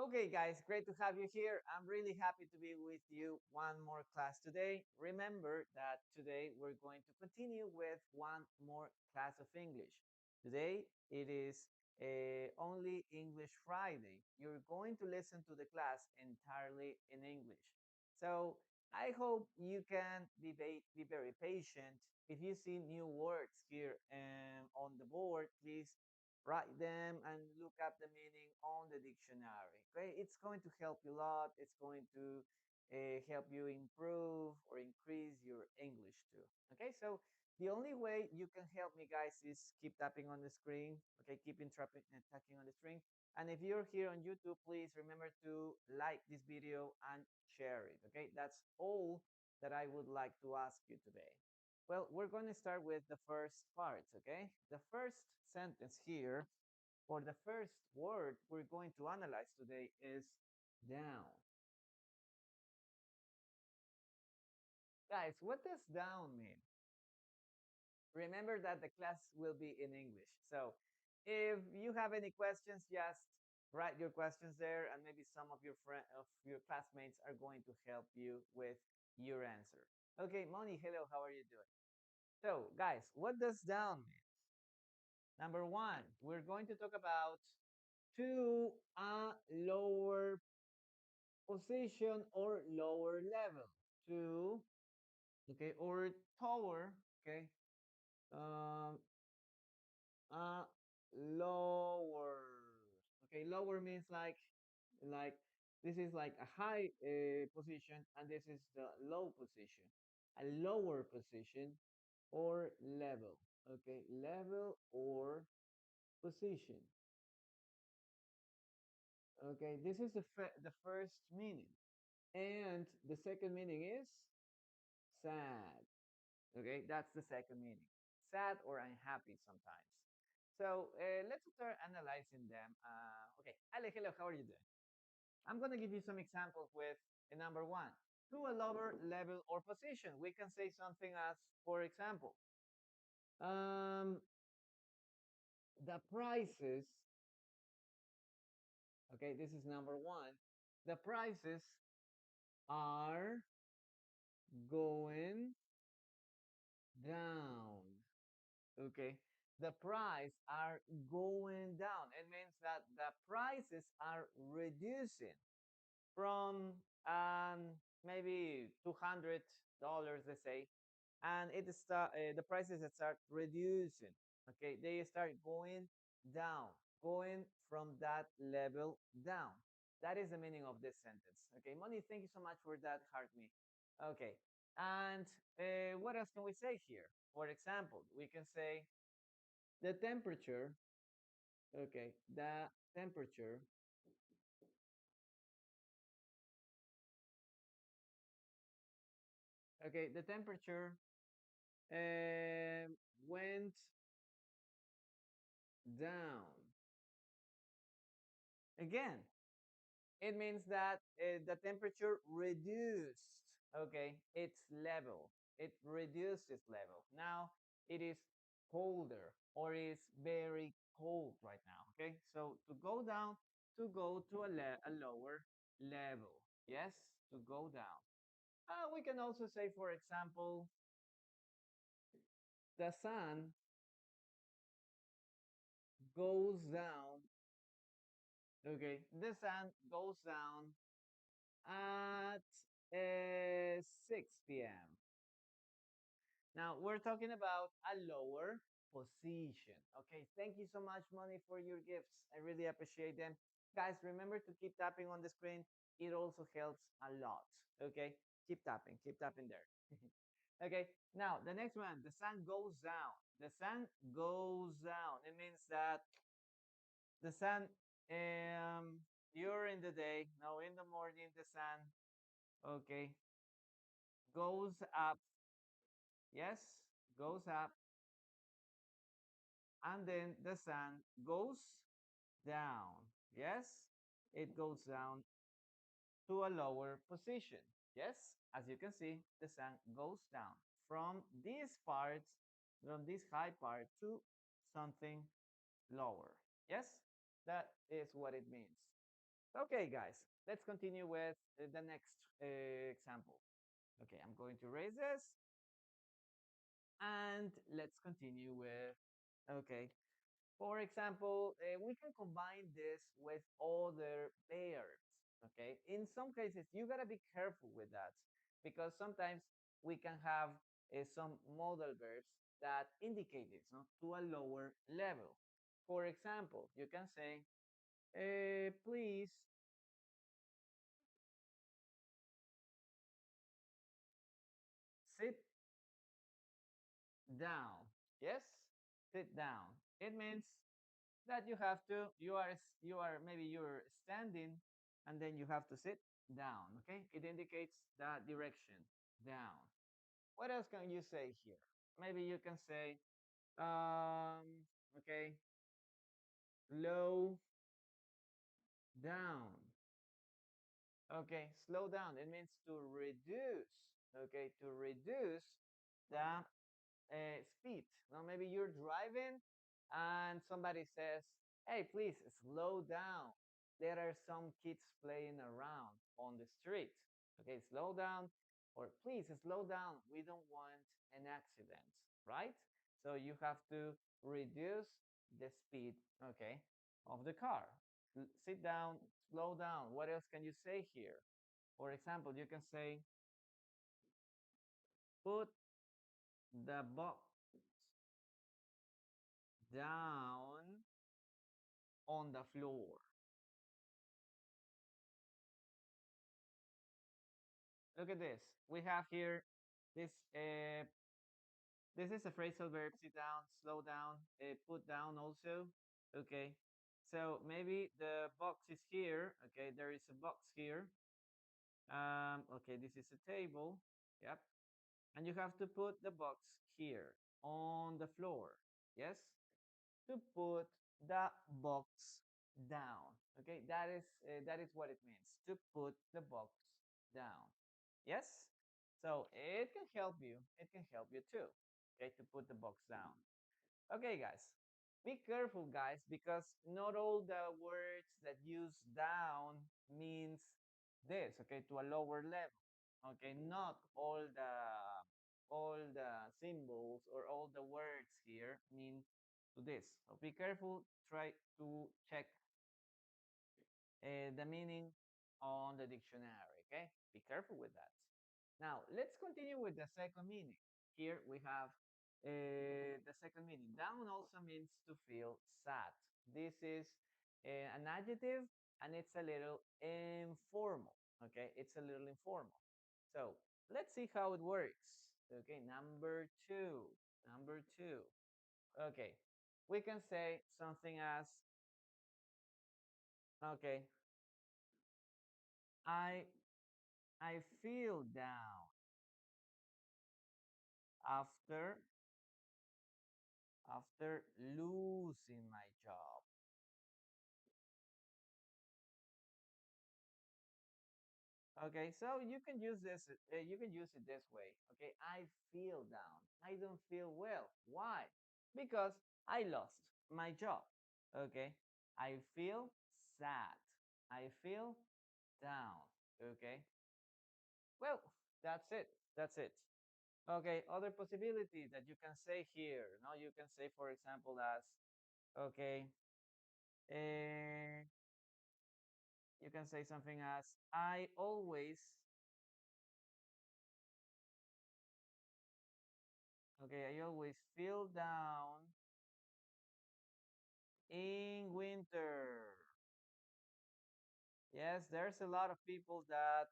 Okay, guys, great to have you here. I'm really happy to be with you one more class today. Remember that today we're going to continue with one more class of English. Today it is only English Friday. You're going to listen to the class entirely in English. So I hope you can be very patient. If you see new words here on the board, please write them and look up the meaning on the dictionary. Okay, it's going to help you a lot. It's going to help you improve or increase your English too. Okay, so the only way you can help me, guys, is keep tapping on the screen. Okay, keep tapping on the screen. And if you're here on YouTube, please remember to like this video and share it. Okay, that's all that I would like to ask you today. Well, we're going to start with the first parts, okay? The first sentence here, or the first word we're going to analyze today is down. Guys, what does down mean? Remember that the class will be in English. So if you have any questions, just write your questions there, and maybe some of your classmates are going to help you with your answer. Okay, Moni, hello, how are you doing? So, guys, what does down mean? Number one, we're going to talk about to a lower position or lower level. To, okay, or tower, okay, um, a lower. Okay, lower means like this is like a high position, and this is the low position. A lower position or level. Okay, level or position. Okay, this is the first meaning. And the second meaning is sad. Okay, that's the second meaning. Sad or unhappy sometimes. So let's start analyzing them. Okay, Ale, hello, how are you doing? I'm going to give you some examples with number one. To a lower level or position, we can say something as, for example, um, the prices, okay, this is number one. The prices are going down. Okay. The price are going down. It means that the prices are reducing from maybe $200, let's say, and the prices that start reducing. Okay, they start going down, going from that level down. That is the meaning of this sentence. Okay, Moni, thank you so much for that, heart me. Okay, and what else can we say here? For example, we can say the temperature. Okay, the temperature. Okay, the temperature went down. Again, it means that the temperature reduced, okay, its level. It reduced its level. Now it is colder or is very cold right now, okay? So to go down, to go to a lower level. Yes, to go down. We can also say, for example, the sun goes down. Okay, the sun goes down at 6 p.m. Now we're talking about a lower position. Okay, thank you so much, Money, for your gifts. I really appreciate them. Guys, remember to keep tapping on the screen. It also helps a lot. Okay, keep tapping there. Okay, now the next one, the sun goes down. The sun goes down. It means that the sun during the day, no, in the morning, the sun, okay, goes up. Yes, goes up, and then the sun goes down. Yes, it goes down to a lower position. Yes, as you can see, the sun goes down from these parts, from this high part to something lower. Yes, that is what it means. Okay, guys, let's continue with the next example. Okay, I'm going to erase this and let's continue with, okay, for example, we can combine this with other verbs. Okay, in some cases, you gotta be careful with that because sometimes we can have some modal verbs that indicate this, no, to a lower level. For example, you can say, please sit down. Yes, sit down. It means that you are maybe you're standing and then you have to sit down. Okay, it indicates that direction, down. What else can you say here? Maybe you can say okay, slow down. Okay, slow down, it means to reduce. Okay, to reduce the speed. Now, maybe you're driving and somebody says, hey, please slow down. There are some kids playing around on the street. Okay, slow down, or please slow down. We don't want an accident, right? So you have to reduce the speed, okay, of the car. Sit down, slow down. What else can you say here? For example, you can say, put the box down on the floor. Look at this. We have here this. This is a phrasal verb: sit down, slow down, put down also. Okay. So maybe the box is here. Okay, there is a box here. Okay, this is a table. Yep. And you have to put the box here on the floor. Yes. To put the box down. Okay, that is what it means, to put the box down. Yes, so it can help you. It can help you too. Okay, to put the box down. Okay, guys, be careful, guys, because not all the words that use down means this. Okay, to a lower level. Okay, not all the symbols or all the words here mean to this. So be careful. Try to check the meaning on the dictionary. Okay, be careful with that. Now let's continue with the second meaning. Here we have the second meaning. Down also means to feel sad. This is an adjective and it's a little informal. Okay, it's a little informal. So let's see how it works. Okay, number two. Number two. Okay, we can say something as, okay, I I feel down after losing my job. Okay, so you can use this. You can use it this way. Okay, I feel down. I don't feel well. Why? Because I lost my job. Okay, I feel sad. I feel down. Okay, well, that's it. That's it. Okay, other possibility that you can say here. Now you can say, for example, as, okay, uh, you can say something as, I always feel down in winter. Yes, there's a lot of people that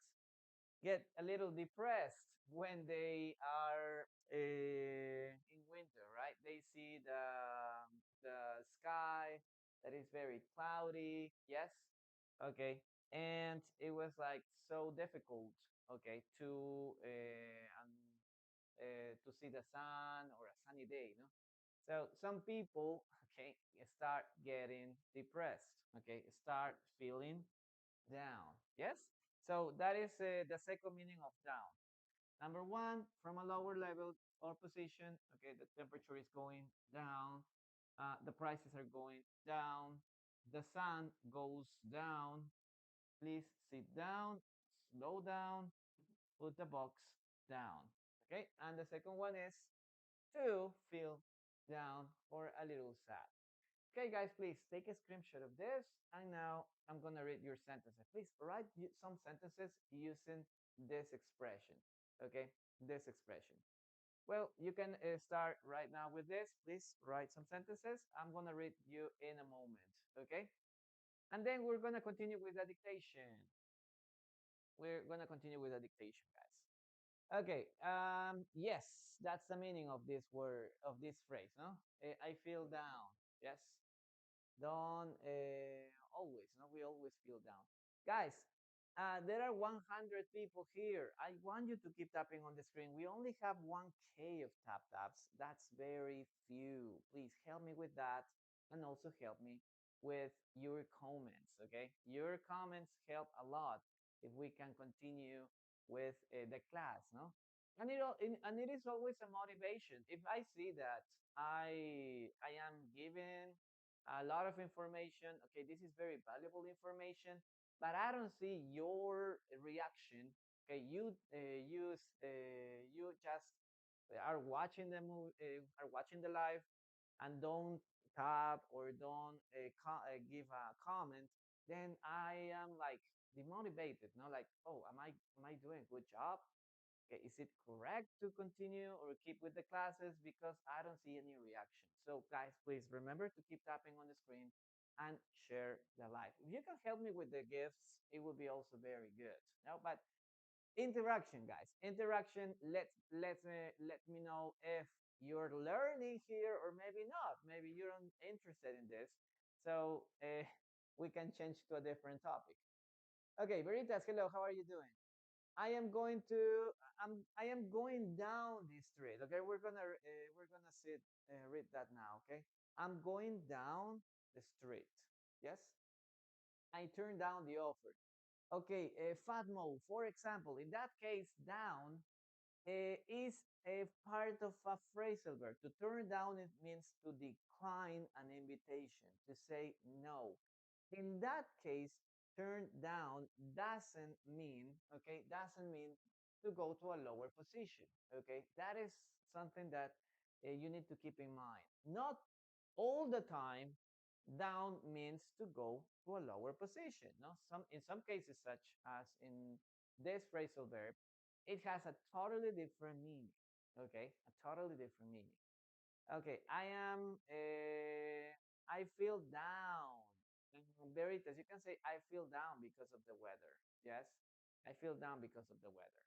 get a little depressed when they are in winter, right? They see the sky that is very cloudy. Yes, okay, and it was like so difficult, okay, to see the sun or a sunny day, no? So some people, okay, start getting depressed, okay, start feeling down. Yes? So that is the second meaning of down. Number one, from a lower level or position, okay, the temperature is going down, the prices are going down, the sun goes down, Please sit down, slow down, put the box down. Okay, and the second one is to feel down or a little sad. Okay, guys, please take a screenshot of this. And now I'm going to read your sentences. Please write some sentences using this expression. Okay, this expression. Well, you can start right now with this. Please write some sentences. I'm going to read you in a moment. Okay, and then we're going to continue with the dictation. We're going to continue with the dictation, guys. Okay. Yes, that's the meaning of this word, of this phrase. No, I feel down. Yes, don't always. No, we always feel down, guys. There are 100 people here. I want you to keep tapping on the screen. We only have 1K of taps. That's very few. Please help me with that, and also help me with your comments. Okay, your comments help a lot if we can continue with the class. No, and and it is always a motivation. If I see that I am giving a lot of information. Okay, this is very valuable information, but I don't see your reaction. Okay, you just are watching the movie, are watching the live, and don't tap or don't give a comment. Then I am like demotivated. No, like, oh, am I doing a good job? Okay, is it correct to continue or keep with the classes? Because I don't see any reaction. So guys, please remember to keep tapping on the screen and share the live. If you can help me with the gifts, it would be also very good. No, but interaction, guys, interaction. Let me know if you're learning here or maybe not. Maybe you're not interested in this. So we can change to a different topic. Okay, Veritas, hello, how are you doing? I am going to I am going down this street. Okay, we're gonna sit read that now. Okay, I'm going down the street. Yes, I turned down the offer. Okay, Fatmo, for example, in that case, down is a part of a phrasal verb. To turn down, it means to decline an invitation, to say no. In that case, turn down doesn't mean, okay, doesn't mean to go to a lower position, okay? That is something that you need to keep in mind. Not all the time, down means to go to a lower position, no? In some cases, such as in this phrasal verb, it has a totally different meaning, okay? A totally different meaning. Okay, I feel down. Veritas, you can say, I feel down because of the weather. Yes, I feel down because of the weather.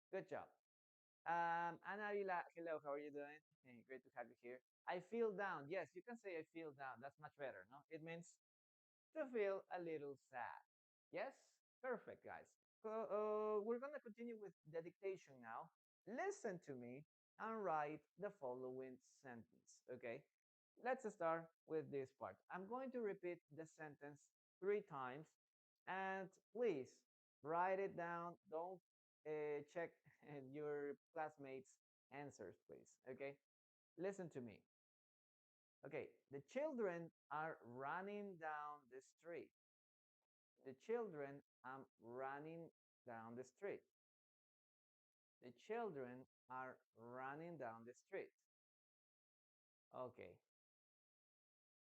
Good job. Ana Avila, hello, how are you doing? Great to have you here. I feel down. Yes, you can say I feel down. That's much better, no? It means to feel a little sad. Yes? Perfect, guys. We're going to continue with the dictation now. Listen to me and write the following sentence, okay? Let's start with this part. I'm going to repeat the sentence 3 times, and please write it down. Don't check your classmates' answers, please, okay? Listen to me. Okay, the children are running down the street. The children are running down the street. The children are running down the street. Okay.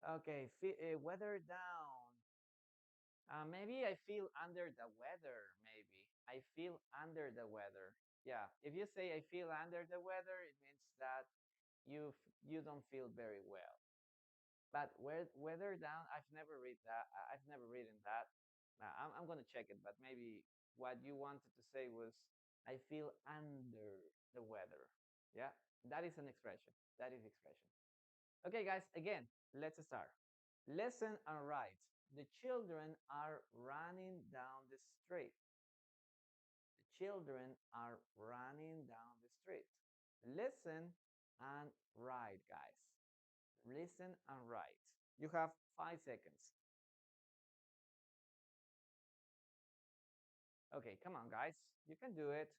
Okay, weather down. Maybe I feel under the weather, maybe. I feel under the weather. Yeah, if you say I feel under the weather, it means that you don't feel very well. But weather down, I've never read that. I've never written that. I'm gonna check it, but maybe what you wanted to say was I feel under the weather. Yeah, that is an expression. That is expression. Okay, guys. Again, let's start. Listen and write. The children are running down the street. The children are running down the street. Listen and write, guys. Listen and write. You have 5 seconds. Okay, come on, guys. You can do it.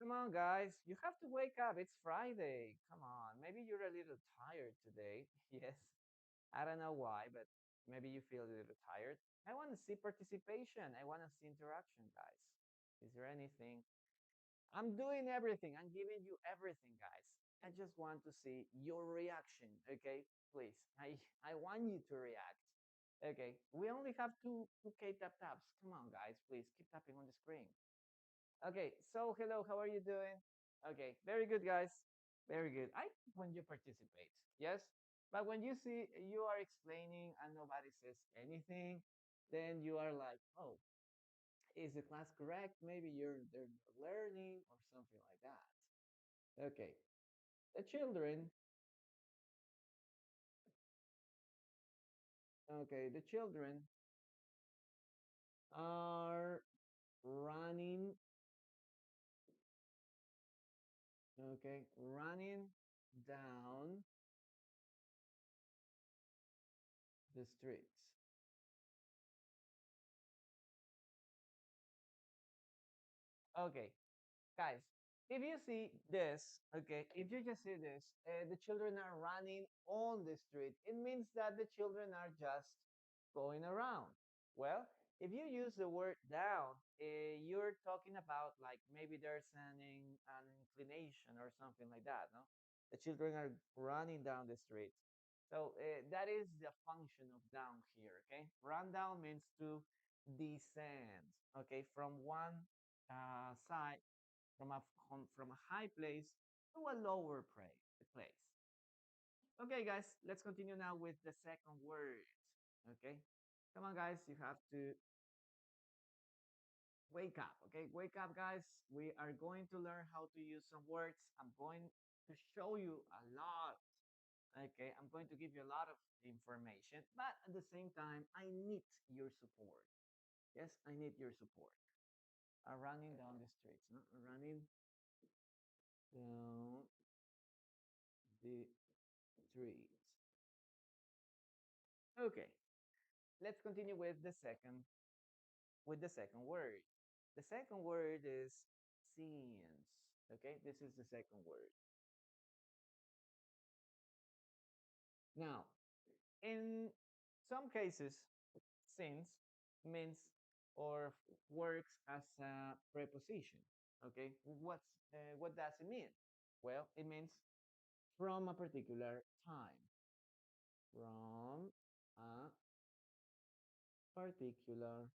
Come on, guys. You have to wake up. It's Friday. Come on. Maybe you're a little tired today. Yes. I don't know why, but Maybe you feel a little tired. I want to see participation. I want to see interaction, guys. Is there anything? I'm doing everything. I'm giving you everything, guys. I just want to see your reaction. Okay, please. I want you to react. Okay, we only have two K tap taps. Come on, guys, please keep tapping on the screen. Okay, so hello, how are you doing? Okay, very good, guys. Very good. I when you participate, yes. But when you see you are explaining and nobody says anything, then you are like, oh, is the class correct? Maybe they're learning or something like that. Okay, the children. Okay, the children are running. Okay, running down the streets. Okay, guys, if you see this, okay, if you just see this, the children are running on the street, it means that the children are just going around. Well, if you use the word down, you're talking about like maybe there's an inclination or something like that, no? The children are running down the street. So that is the function of down here, okay? Run down means to descend, okay, from one side from a high place to a lower place. Okay, guys, let's continue now with the second word. Okay, come on, guys, you have to wake up. Okay, wake up, guys. We are going to learn how to use some words. I'm going to show you a lot. Okay, I'm going to give you a lot of information, but at the same time, I need your support. Yes, I need your support. Running down the streets, no? Running down the streets. Okay, let's continue with the second word. The second word is since. Okay, this is the second word. Now, in some cases, since means or works as a preposition. Okay, what does it mean? Well, it means from a particular time. From a particular.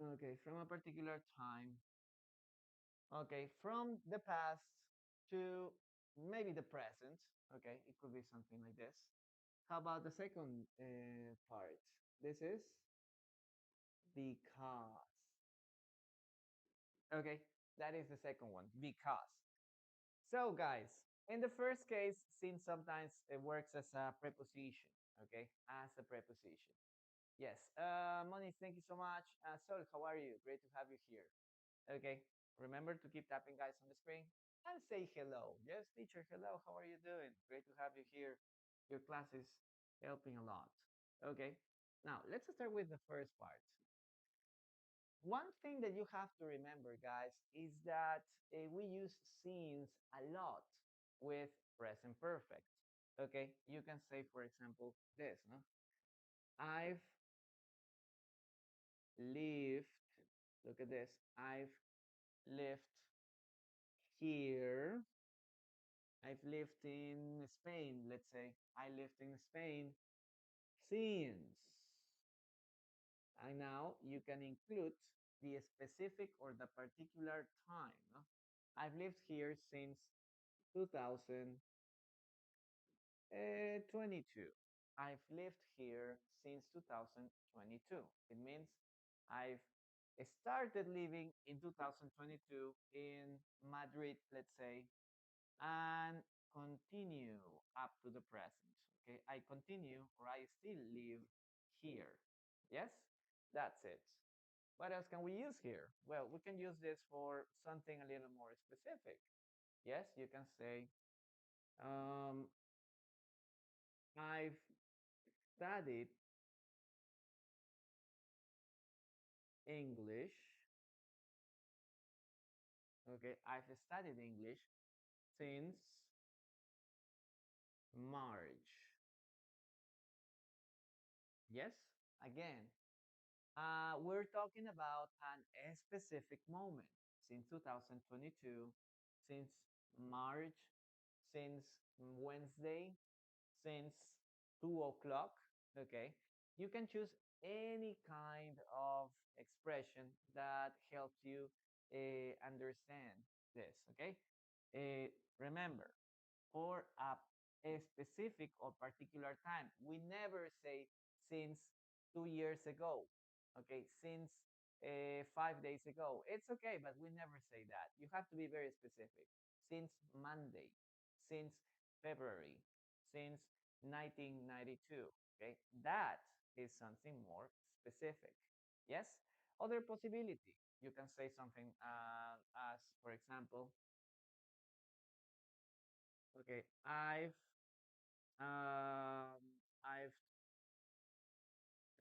Okay, from a particular time. Okay, from the past to maybe the present. Okay, it could be something like this. How about the second part? This is because. Okay, that is the second one, because. So, guys, in the first case, since sometimes it works as a preposition, okay, as a preposition. Yes, Moni, thank you so much. Sol, how are you? Great to have you here. Okay, remember to keep tapping, guys, on the screen and say hello. Yes, teacher, hello, how are you doing? Great to have you here. Your class is helping a lot. Okay, now let's start with the first part. One thing that you have to remember, guys, is that we use since a lot with present perfect. Okay, you can say, for example, this, no? I've lived, look at this, I've lived here. I've lived in Spain, let's say. I lived in Spain since. And now you can include the specific or the particular time. No? I've lived here since 2022. I've lived here since 2022. It means I've started living in 2022 in Madrid, let's say, and continue up to the present. Okay, I continue or I still live here. Yes, that's it. What else can we use here? Well, we can use this for something a little more specific. Yes, you can say, um, I've studied English. Okay, I've studied English since March. Yes, again, we're talking about a specific moment since 2022, since March, since Wednesday, since 2 o'clock. Okay, you can choose any kind of expression that helps you understand this. Okay, remember, for a specific or particular time. We never say since 2 years ago, okay, since 5 days ago. It's okay, but we never say that. You have to be very specific. Since Monday, since February, since 1992, okay, that is something more specific. Yes, other possibility. You can say something as, for example, okay, I've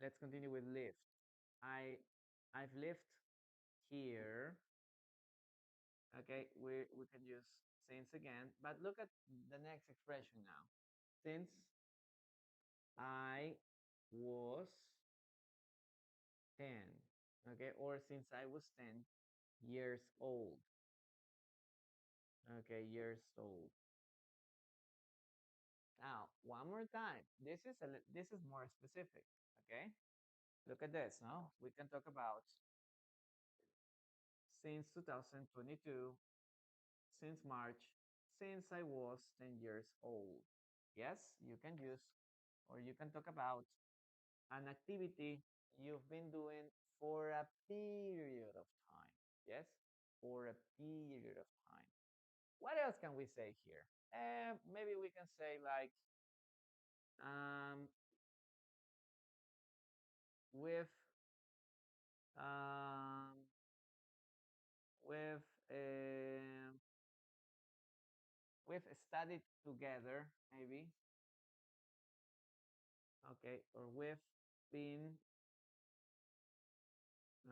let's continue with lived. I I've lived here. Okay, we can use since again, but look at the next expression now. Since I was 10. Okay, or since I was 10 years old. Okay, years old. Now, one more time. This is more specific. Okay, look at this. Now we can talk about since 2022, since March, since I was 10 years old. Yes, you can use or you can talk about an activity you've been doing for a period of time. Yes, for a period of time. What else can we say here? Maybe we can say like um, with um, with um, we've studied together, maybe. Okay, or we've been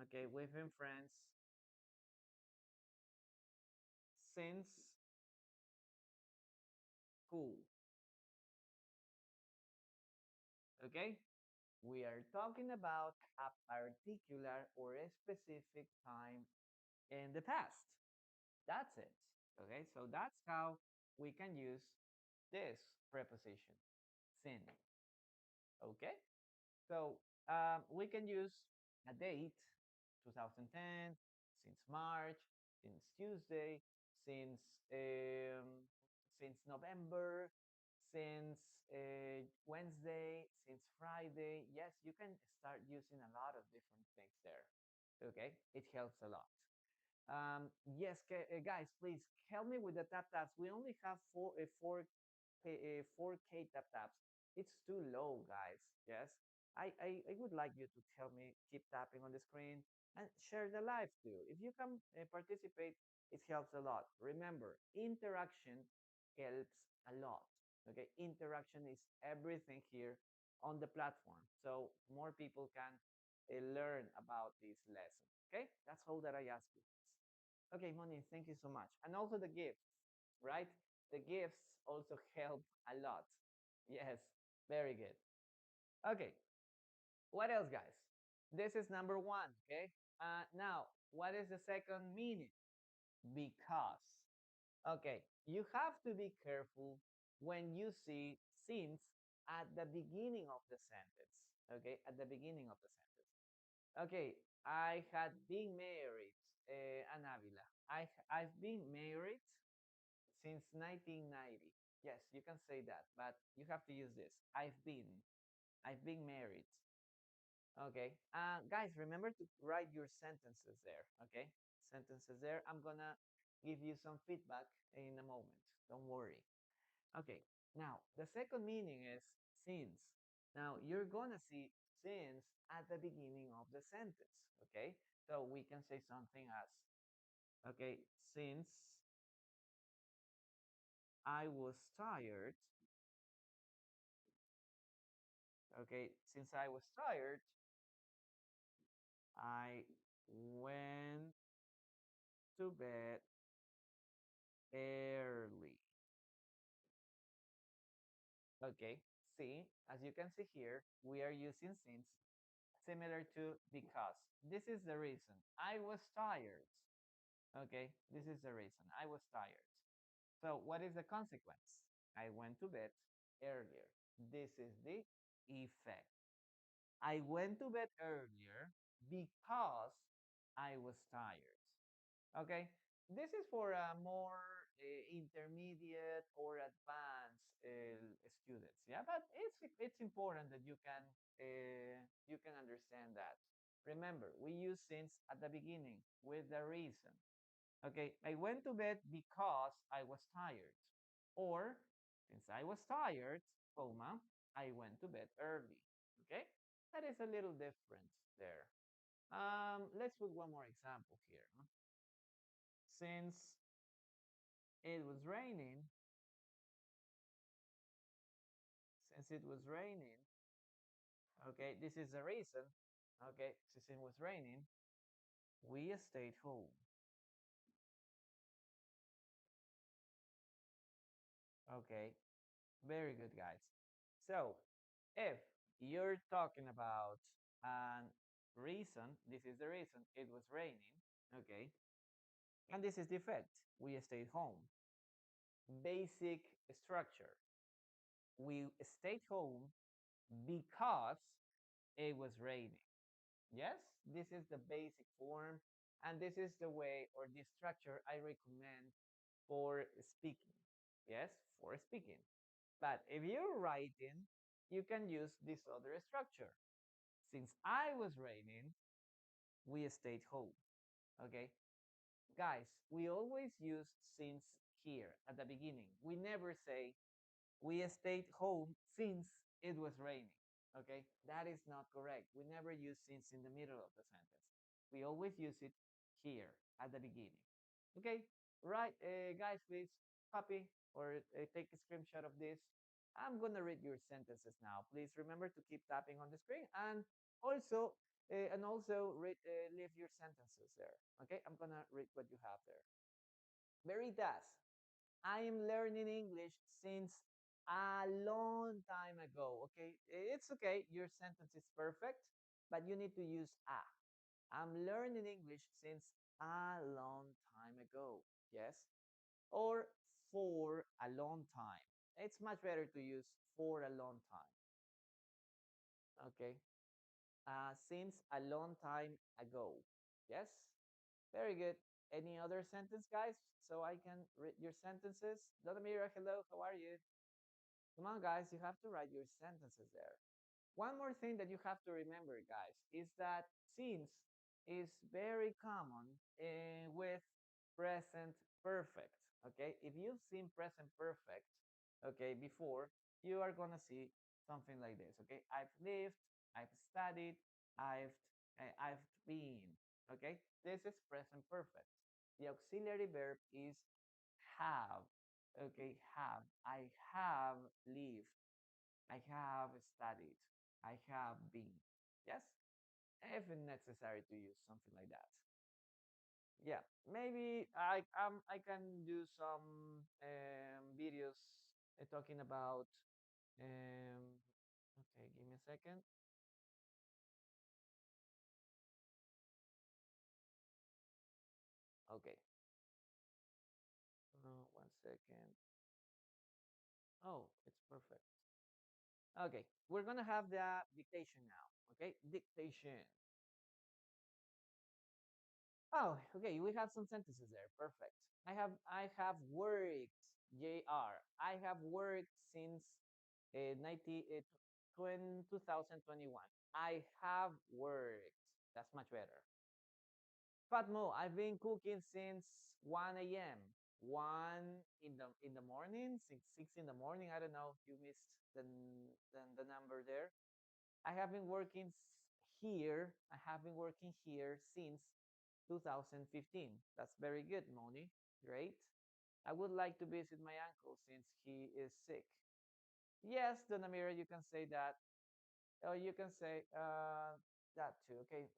okay, we've been friends since school. Okay, we are talking about a particular or a specific time in the past. That's it. Okay, so that's how we can use this preposition, sin. Okay. So we can use a date, 2010, since March, since Tuesday, since November, since Wednesday, since Friday. Yes, you can start using a lot of different things there. Okay, it helps a lot. Yes, guys, please help me with the tap taps. We only have four 4K tap taps. It's too low, guys. Yes, I would like you to help me keep tapping on the screen and share the live too. If you can participate, it helps a lot. Remember, interaction helps a lot. Okay, interaction is everything here on the platform, so more people can learn about this lesson. Okay, that's all that I ask you. Okay, Moni, thank you so much. And also the gifts, right? The gifts also help a lot. Yes, very good. Okay, what else, guys? This is number one, okay? Now, what is the second meaning? Because. Okay, you have to be careful when you see since at the beginning of the sentence, okay? At the beginning of the sentence. Okay, I had been married, Anavila. I've been married since 1990. Yes, you can say that, but you have to use this. I've been married. Okay. Guys, remember to write your sentences there. Okay, sentences there. I'm gonna give you some feedback in a moment. Don't worry. Okay. Now the second meaning is since. Now you're gonna see since at the beginning of the sentence. Okay. So we can say something as, okay, since I was tired. Okay, since I was tired, I went to bed early. Okay, see, as you can see here, we are using since similar to because. This is the reason. I was tired. Okay, this is the reason. I was tired. So what is the consequence? I went to bed earlier. This is the effect. I went to bed earlier because I was tired. Okay, this is for a more intermediate or advanced students. Yeah, but it's important that you can understand that. Remember, we use since at the beginning with the reason. Okay, I went to bed because I was tired, or since I was tired, comma, I went to bed early. Okay, that is a little difference there. Let's put one more example here. Since it was raining, since it was raining, okay, this is the reason. Okay, since it was raining, we stayed home. Okay, very good, guys. So, if you're talking about a reason, this is the reason it was raining, okay, and this is the effect. We stayed home. Basic structure. We stayed home because it was raining. Yes, this is the basic form, and this is the way or the structure I recommend for speaking. Yes, for speaking. But if you're writing, you can use this other structure. Since I was raining, we stayed home. Okay, guys, we always use since here at the beginning. We never say we stayed home since it was raining. Okay, that is not correct. We never use since in the middle of the sentence. We always use it here at the beginning. Okay, right, guys, please copy or take a screenshot of this. I'm gonna read your sentences now. Please remember to keep tapping on the screen also and also read, leave your sentences there. Okay, I'm gonna read what you have there. Veritas. I am learning English since a long time ago. Okay, it's okay. Your sentence is perfect, but you need to use a. I'm learning English since a long time ago. Yes, or for a long time. It's much better to use for a long time. Okay, since a long time ago. Yes, very good. Any other sentence, guys? So I can read your sentences. Dodomira, hello. How are you? Come on, guys, you have to write your sentences there. One more thing that you have to remember, guys, is that since is very common with present perfect. Okay, if you've seen present perfect, okay, before, you are gonna see something like this. Okay, I've lived, I've studied, I've I've been. Okay, this is present perfect. The auxiliary verb is have. Okay, have. I have lived. I have studied. I have been. Yes? If necessary to use something like that. Yeah, maybe I can do some videos talking about um okay, give me a second. Okay. 1 second. Oh, it's perfect. Okay, we're gonna have the dictation now. Okay, dictation. Oh, okay. We have some sentences there. Perfect. I have worked. Jr. I have worked since 2021. I have worked. That's much better. Fatmo, I've been cooking since 1 a.m. 1 in the morning, six in the morning. I don't know if you missed the number there. I have been working here. I have been working here since 2015. That's very good, Moni. Great. I would like to visit my uncle since he is sick. Yes, Donamira, you can say that. Oh, you can say that too. Okay.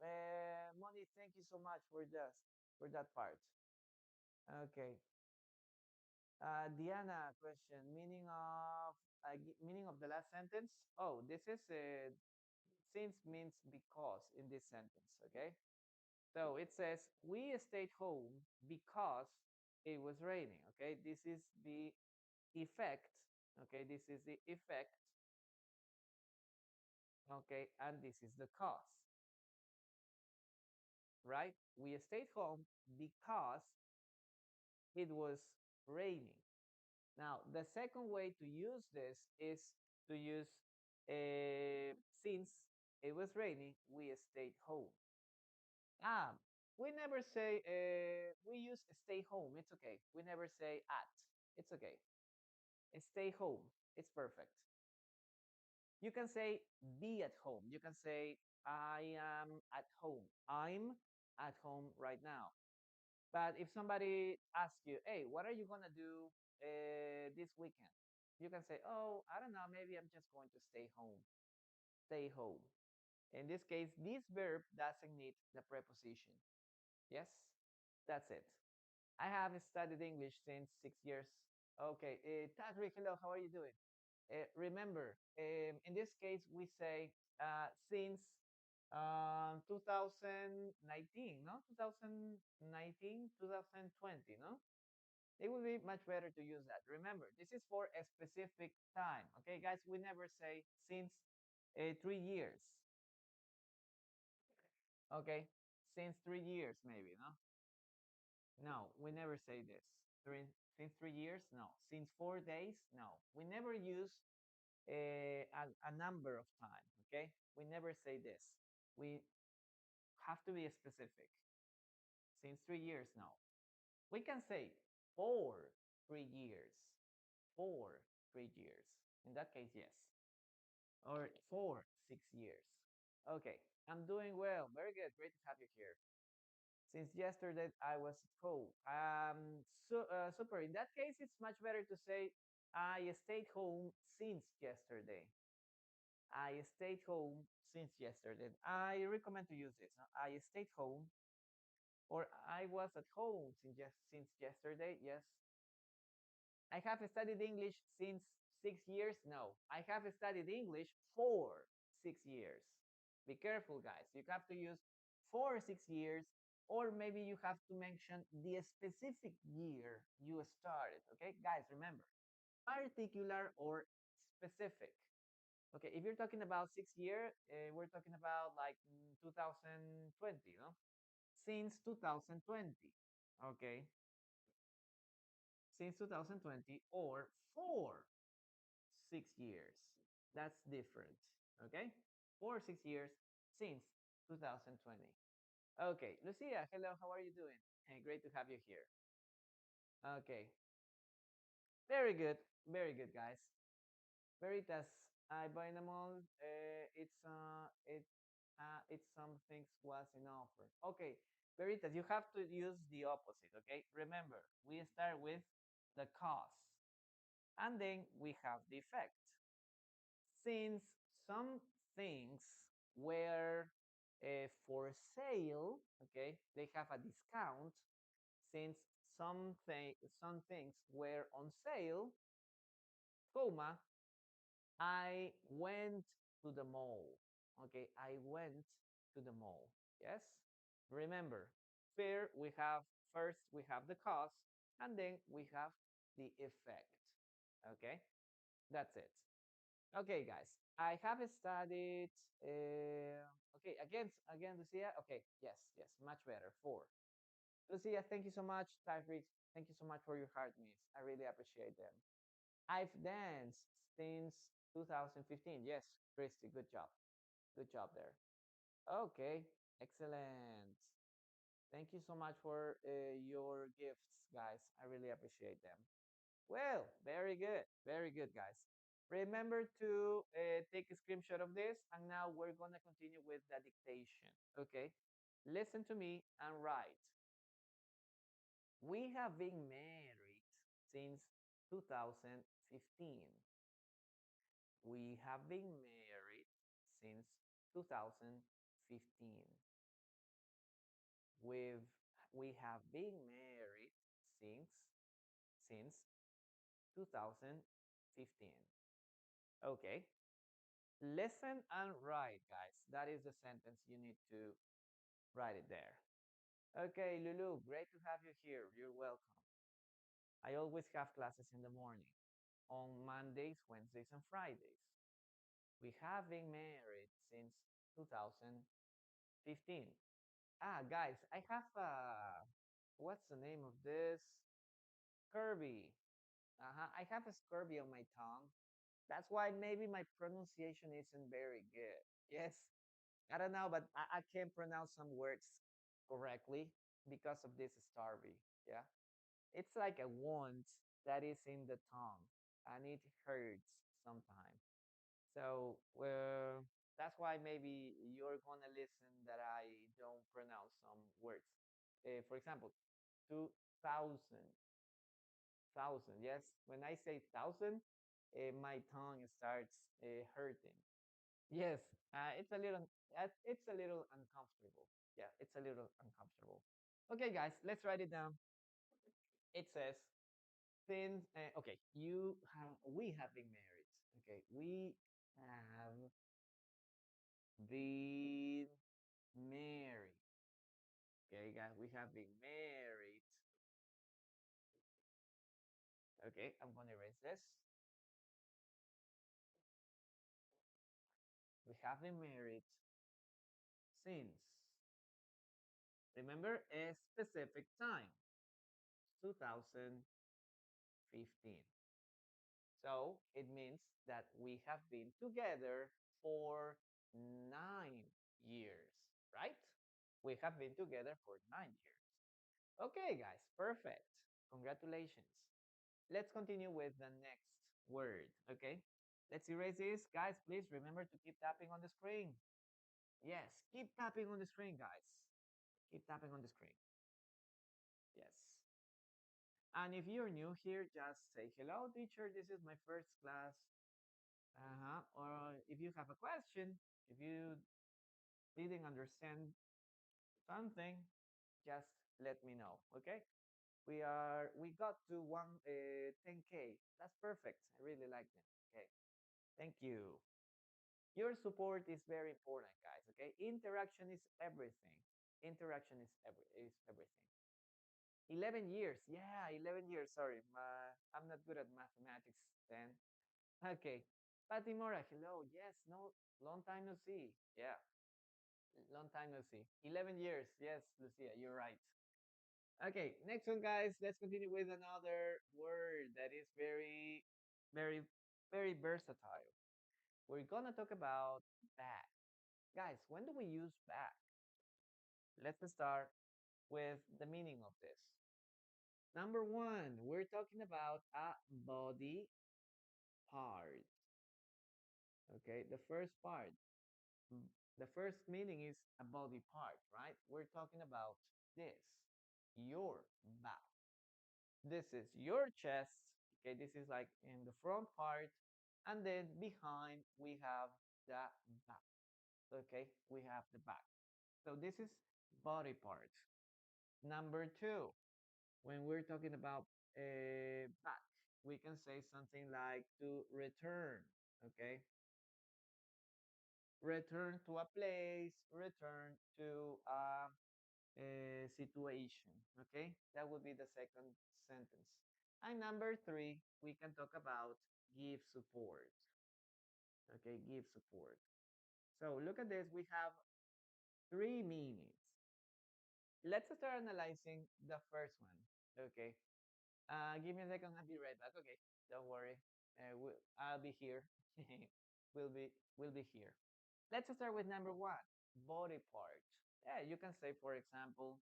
Moni, thank you so much for that part. Okay. Diana, question. Meaning of meaning of the last sentence. Oh, this is since means because in this sentence, okay? So it says we stayed home because it was raining, okay? This is the effect, okay? This is the effect, okay? And this is the cause, right? We stayed home because it was raining. Now, the second way to use this is to use since it was raining, we stayed home. Ah, we never say we use stay home. It's okay. We never say at. It's okay. Stay home. It's perfect. You can say be at home. You can say I am at home. I'm at home right now. But if somebody asks you, hey, what are you gonna do this weekend? You can say, oh, I don't know, maybe I'm just going to stay home. Stay home. In this case, this verb doesn't need the preposition. Yes, that's it. I have studied English since 6 years. Okay, Tadri, hello, how are you doing? Remember, in this case, we say since 2019, no? 2019, 2020, no? It would be much better to use that. Remember, this is for a specific time. Okay, guys, we never say since 3 years. Okay, since 3 years, maybe, no? No, we never say this. Since 3 years? No. Since 4 days? No. We never use a number of time, okay? We never say this. We have to be specific. Since 3 years? No. We can say for 3 years. For 3 years. In that case, yes. Or for 6 years. Okay, I'm doing well. Very good. Great to have you here. Since yesterday, I was at home. Super. In that case, it's much better to say I stayed home since yesterday. I stayed home since yesterday. I recommend to use this. I stayed home, or I was at home since yesterday. Yes, I have studied English since 6 years. No, I have studied English for 6 years. Be careful, guys. You have to use for 6 years, or maybe you have to mention the specific year you started. Okay, guys, remember particular or specific. Okay, if you're talking about 6 year, we're talking about like 2020, no? Since 2020. Okay, since 2020 or for 6 years. That's different. Okay? For 6 years since 2020. Okay, Lucia, hello, how are you doing? Hey, great to have you here. Okay, very good, guys. Veritas, I buy them all. It's some things was in offer. Okay, Veritas, you have to use the opposite. Okay, remember we start with the cause, and then we have the effect. Since some things were for sale, okay, they have a discount. Since some things were on sale, comma, I went to the mall. Okay, I went to the mall. Yes. Remember, here we have first we have the cause, and then we have the effect. Okay, that's it. Okay, guys, I have studied. Okay, again, Lucia. Okay, yes, much better. Four. Lucia, thank you so much. Tyreek, thank you so much for your hard news. I really appreciate them. I've danced since 2015. Yes, Christy, good job. Good job there. Okay, excellent. Thank you so much for your gifts, guys. I really appreciate them. Well, very good, guys. Remember to take a screenshot of this, and now we're gonna continue with the dictation. Okay, listen to me and write. We have been married since 2015. We have been married since 2015. We've we have been married since 2015. Okay. Listen and write, guys. That is the sentence you need to write it there. Okay, Lulu, great to have you here. You're welcome. I always have classes in the morning on Mondays, Wednesdays, and Fridays. We have been married since 2015. Ah, guys, I have what's the name of this? Scurvy. I have a scurvy on my tongue. That's why maybe my pronunciation isn't very good. Yes, I don't know, but I can't pronounce some words correctly because of this scurvy. Yeah, it's like a wound that is in the tongue, and it hurts sometimes. So, that's why maybe you're gonna listen that I don't pronounce some words. For example, 2000, thousand. Yes, when I say thousand, my tongue starts hurting. Yes, it's a little uncomfortable. Yeah, it's a little uncomfortable. Okay, guys, let's write it down. It says since okay, we have been married. Okay, we have been married. Okay, guys, we have been married. Okay, I'm gonna erase this. We have been married since, remember, a specific time, 2015. So it means that we have been together for 9 years, right? We have been together for 9 years. Okay, guys, perfect. Congratulations. Let's continue with the next word, okay? Let's erase this. Guys, please remember to keep tapping on the screen. Yes, keep tapping on the screen, guys. Keep tapping on the screen. Yes. And if you're new here, just say, hello, teacher, this is my first class. Or if you have a question, if you didn't understand something, just let me know, okay? We got to 10K. That's perfect. I really like them. Okay. Thank you. Your support is very important, guys. Okay. Interaction is everything. Interaction is everything. 11 years. Yeah, 11 years. Sorry. I'm not good at mathematics then. Okay. Patty Mora, hello. Yes, no, long time no see. Yeah, long time no see. 11 years. Yes, Lucia, you're right. Okay, next one, guys. Let's continue with another word that is very, very, very versatile. We're gonna talk about back. Guys, when do we use back? Let's start with the meaning of this. Number one, we're talking about a body part. Okay, the first part. The first meaning is a body part, right? We're talking about this, your back. This is your chest. Okay, this is like in the front part. And then behind we have the back. Okay, we have the back. So this is body part. Number two, when we're talking about back, we can say something like to return. Okay, return to a place, return to a situation. Okay, that would be the second sentence. And number three, we can talk about give support. Okay, give support. So look at this. We have three meanings. Let's start analyzing the first one. Okay. Give me a second. I'll be right back. Okay. Don't worry. I'll be here. We'll be here. Let's start with number one, body part. Yeah, you can say, for example,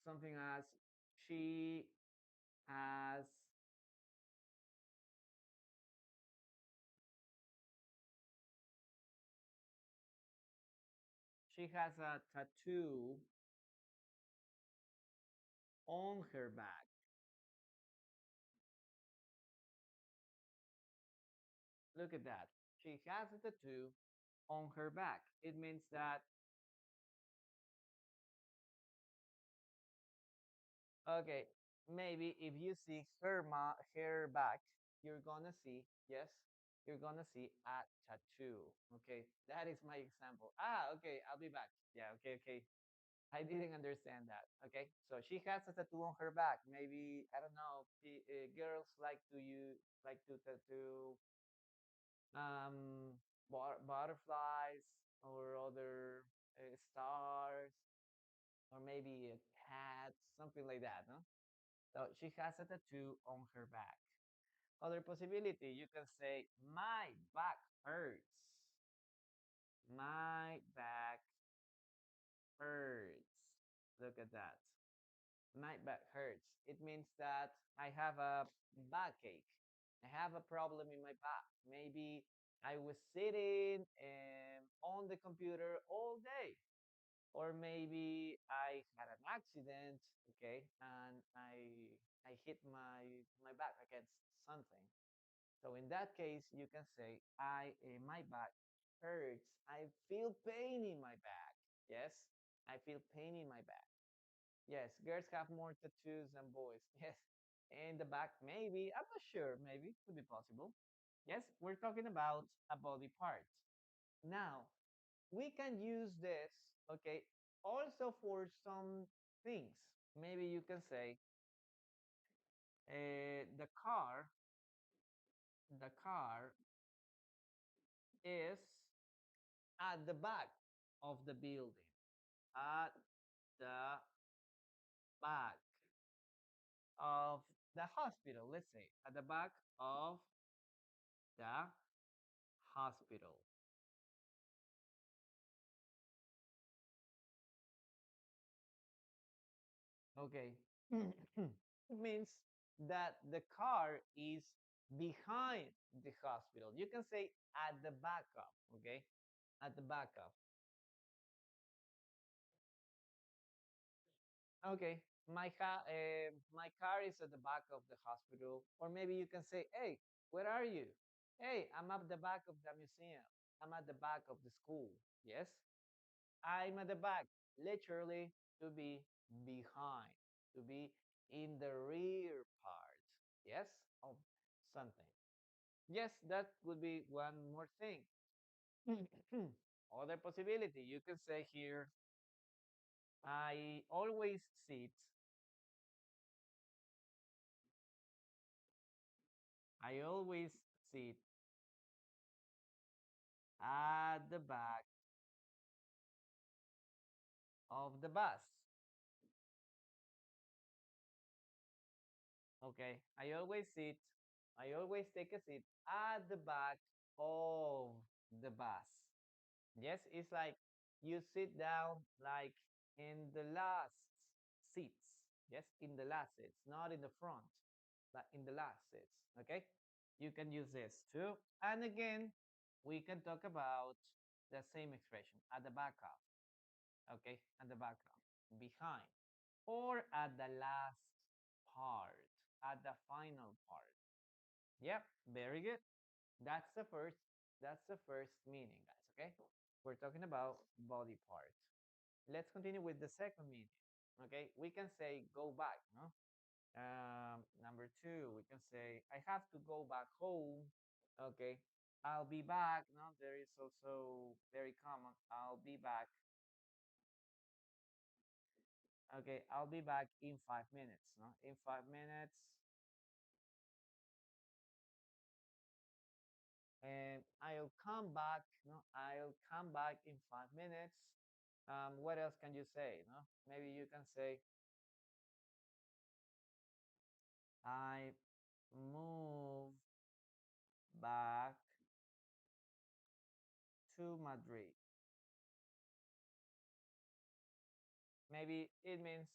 something as she has she has a tattoo on her back. Look at that. She has a tattoo on her back. It means that, okay, maybe if you see her back, you're gonna see, yes, you're gonna see a tattoo. Okay, that is my example. Okay, I'll be back. Yeah, okay, okay. I didn't understand that. Okay, so she has a tattoo on her back. Maybe I don't know. Girls like to tattoo um butterflies or other stars or maybe a cat, something like that. No, so she has a tattoo on her back. Other possibility, you can say, my back hurts. My back hurts. Look at that. My back hurts. It means that I have a backache. I have a problem in my back. Maybe I was sitting on the computer all day. Or maybe I had an accident, okay, and I hit my back against something. So in that case, you can say, my back hurts. I feel pain in my back. Yes, I feel pain in my back. Yes, girls have more tattoos than boys. Yes, in the back, maybe. I'm not sure. Maybe could be possible. Yes, we're talking about a body part. Now, we can use this, okay, also for some things. Maybe you can say, the car is at the back of the building. At the back of the hospital, let's say, at the back of the hospital. Okay. It means that the car is behind the hospital. You can say at the back of, okay? At the back of. Okay. My car is at the back of the hospital. Or maybe you can say, hey, where are you? Hey, I'm at the back of the museum. I'm at the back of the school. Yes? I'm at the back, literally to be behind, to be in the rear part, yes, of something. Yes, that would be one more thing. Other possibility, you can say here, I always sit, I always sit at the back of the bus. Okay, I always take a seat at the back of the bus. Yes, it's like you sit down like in the last seats. Yes, in the last seats, not in the front, but in the last seats. Okay, you can use this too. And again, we can talk about the same expression at the back of. Okay, at the back of, behind, or at the last part, at the final part. Yep, very good. That's the first, that's the first meaning, guys, okay? We're talking about body part. Let's continue with the second meaning. Okay, we can say go back, no? Number two, we can say I have to go back home. Okay, I'll be back. No, there is also very common. I'll be back. Okay, I'll be back in 5 minutes. No, in 5 minutes, and I'll come back. No, I'll come back in 5 minutes. What else can you say? No, maybe you can say I move back to Madrid. Maybe it means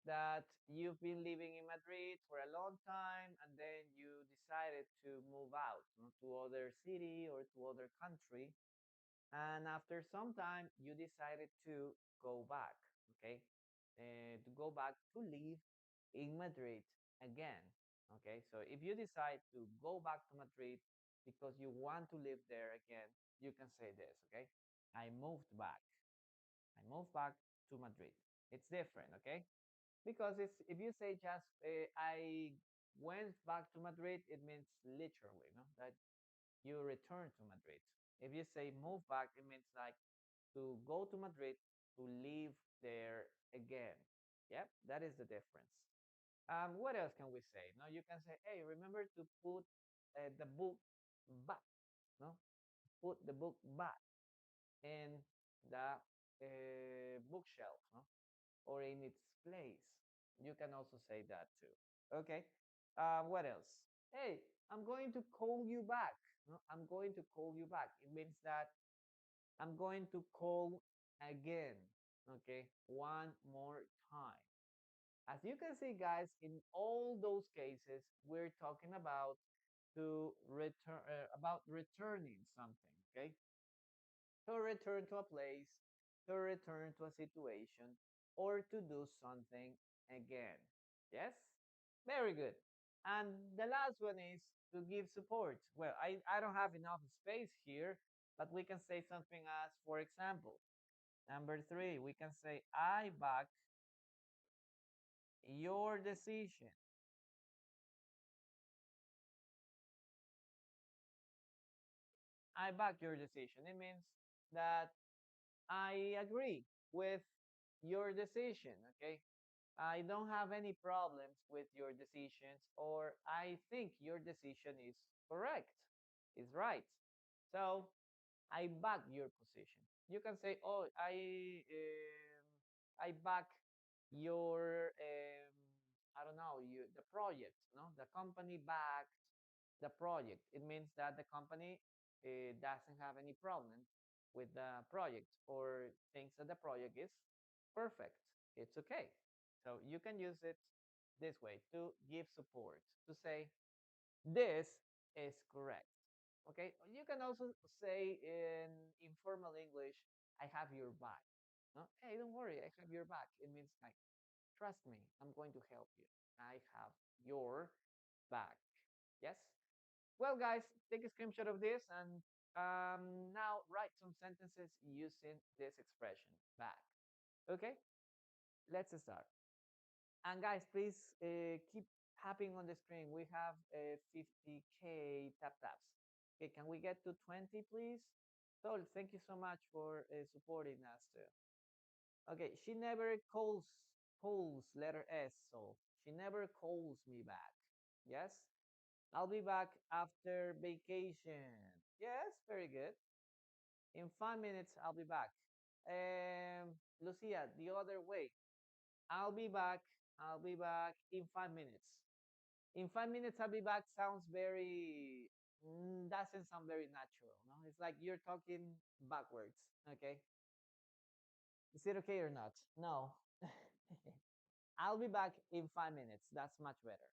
that you've been living in Madrid for a long time and then you decided to move out, no, to other city or to other country. And after some time, you decided to go back, okay? To go back to live in Madrid again, okay? So if you decide to go back to Madrid because you want to live there again, you can say this, okay? I moved back. I moved back to Madrid. It's different, okay? Because it's if you say just went back to Madrid, it means literally, no, that you return to Madrid. If you say move back, it means like to go to Madrid to live there again. Yep, that is the difference. What else can we say? No, you can say, hey, remember to put the book back. No, put the book back in the bookshelf, no, or in its place. You can also say that too. Okay. What else? Hey, I'm going to call you back. No, I'm going to call you back. It means that I'm going to call again. Okay, one more time. As you can see, guys, in all those cases, we're talking about to return about returning something. Okay, to return to a place, to return to a situation, or to do something again. Yes? Very good. And the last one is to give support. Well, I don't have enough space here, but we can say something as, for example, number 3, we can say, I back your decision. I back your decision. It means that I agree with your decision, okay? I don't have any problems with your decisions, or I think your decision is correct, is right. So I back your position. You can say, "Oh, I back your I don't know, the project." No, the company backed the project. It means that the company doesn't have any problem with the project or thinks that the project is perfect. It's okay. So you can use it this way to give support, to say, this is correct. Okay. You can also say in informal English, I have your back. No? Hey, don't worry, I have your back. It means like, trust me, I'm going to help you. I have your back. Yes? Well, guys, take a screenshot of this and now write some sentences using this expression, back. Okay? Let's start. And guys, please keep tapping on the screen. We have 50K taps. Okay, can we get to 20, please? So thank you so much for supporting us too. Okay, she never calls letter S, so she never calls me back. Yes, I'll be back after vacation. Yes, very good. In 5 minutes, I'll be back. Lucia, the other way. I'll be back. I'll be back in 5 minutes. In 5 minutes, I'll be back sounds very, doesn't sound very natural. No, it's like you're talking backwards. Okay. Is it okay or not? No. I'll be back in 5 minutes. That's much better.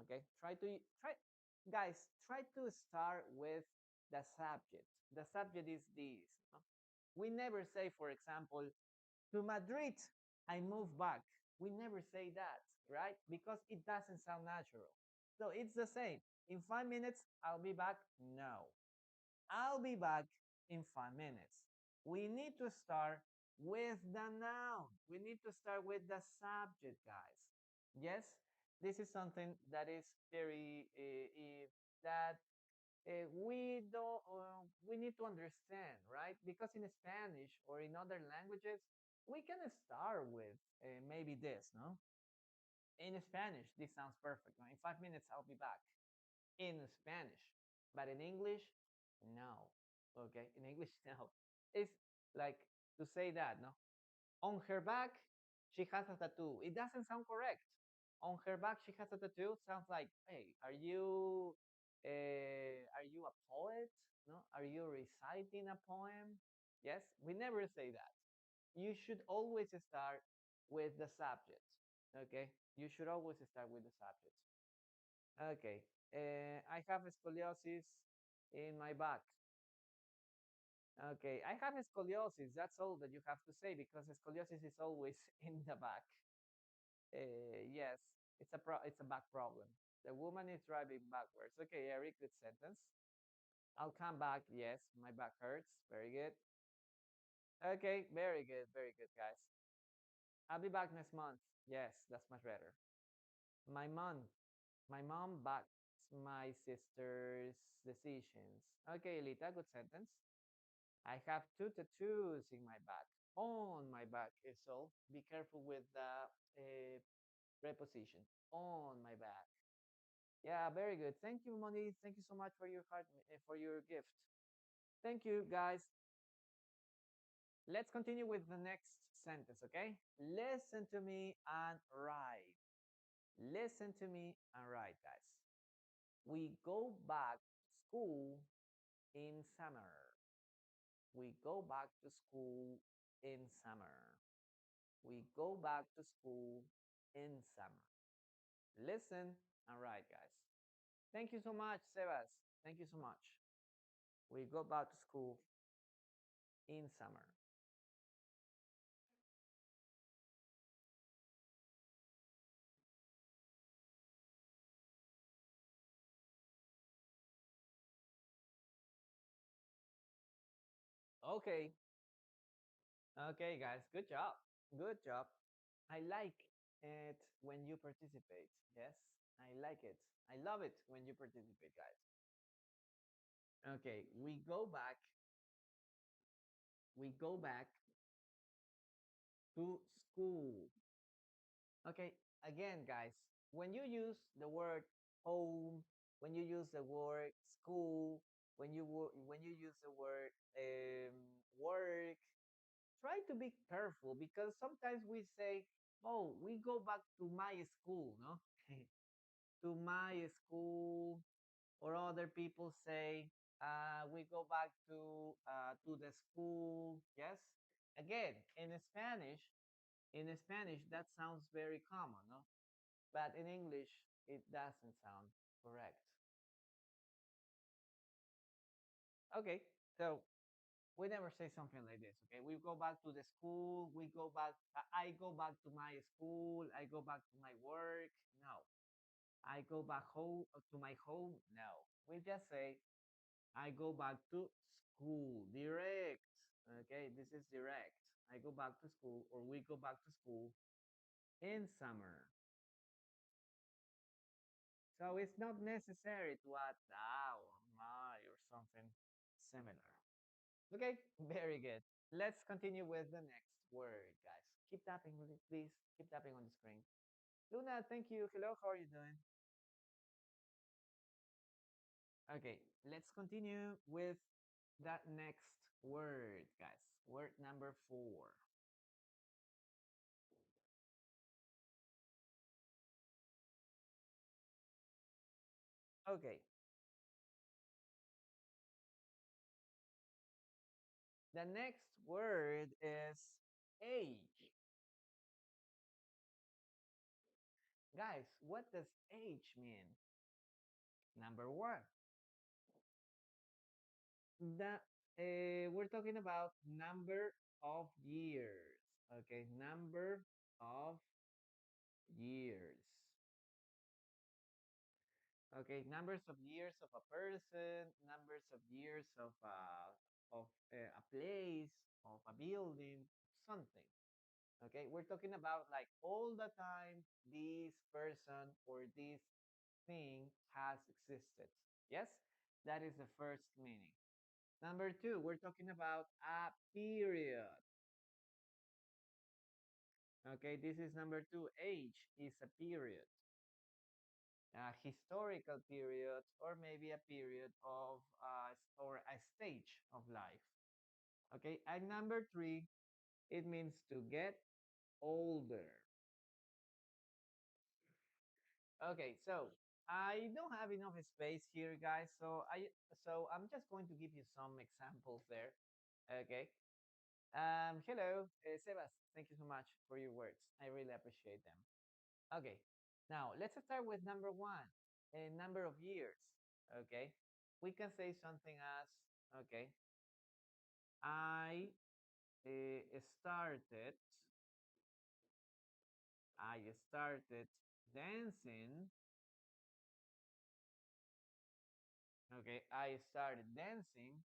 Okay. Guys, try to start with the subject. The subject is this. No? We never say, for example, to Madrid, I move back. We never say that, right? Because it doesn't sound natural. So it's the same. In 5 minutes, I'll be back. No. I'll be back in 5 minutes. We need to start with the noun. We need to start with the subject, guys. Yes, this is something that is very that we need to understand, right? Because in Spanish or in other languages, we can start with maybe this, no? In Spanish, this sounds perfect. No? In 5 minutes, I'll be back. In Spanish, but in English, no. Okay, in English, no. It's like to say that, no? On her back, she has a tattoo. It doesn't sound correct. On her back, she has a tattoo. Sounds like, hey, are you a poet? No, are you reciting a poem? Yes, we never say that. You should always start with the subject. Okay, you should always start with the subject. Okay, I have scoliosis in my back. Okay, I have scoliosis. That's all that you have to say because scoliosis is always in the back. Yes, it's a back problem. The woman is driving backwards. Okay, Eric, good sentence. I'll come back. Yes, my back hurts. Very good. Okay, very good, guys. I'll be back next month. Yes, that's much better. My month. My mom backs my sister's decisions. Okay, Lita, good sentence. I have two tattoos in my back. On my back is all. Be careful with the preposition. On my back. Yeah, very good. Thank you, Moni. Thank you so much for your heart, for your gift. Thank you, guys. Let's continue with the next sentence, okay? Listen to me and write. Listen to me and write, guys. We go back to school in summer. We go back to school in summer. We go back to school in summer. Listen and write, guys. Thank you so much, Sebas. Thank you so much. We go back to school in summer. Okay. Okay, guys. Good job. Good job. I like it when you participate. Yes, I like it. I love it when you participate, guys. Okay, we go back. We go back to school. Okay, again, guys, when you use the word home, when you use the word school, when you use the word work, try to be careful because sometimes we say, "Oh, we go back to my school," no, to my school, or other people say, "We go back to the school." Yes, again, in Spanish, that sounds very common, no? But in English, it doesn't sound correct. Okay, so we never say something like this. Okay, we go back to the school. We go back. I go back to my school. I go back to my work. No, I go back home to my home. No, we just say I go back to school. Direct. Okay, this is direct. I go back to school, or we go back to school in summer. So it's not necessary to add thou or my or something similar. Okay, very good. Let's continue with the next word, guys. Keep tapping, please. Keep tapping on the screen. Luna, thank you. Hello, how are you doing? Okay, let's continue with that next word, guys. Word number 4. Okay, the next word is age. Guys, what does age mean? Number 1, the we're talking about number of years. Okay, number of years. Okay, numbers of years of a person, numbers of years of a place, of a building, something. Okay, we're talking about like all the time this person or this thing has existed. Yes, that is the first meaning. Number 2, we're talking about a period. Okay, this is number 2. Age is a period, a historical period, or maybe a period of or a stage of life. Okay, and number 3, it means to get older. Okay, so I don't have enough space here, guys. So I'm just going to give you some examples there. Okay. Hello, Sebas. Thank you so much for your words. I really appreciate them. Okay. Now let's start with number 1, a number of years. Okay. We can say something as, okay, I started, I started dancing. Okay, I started dancing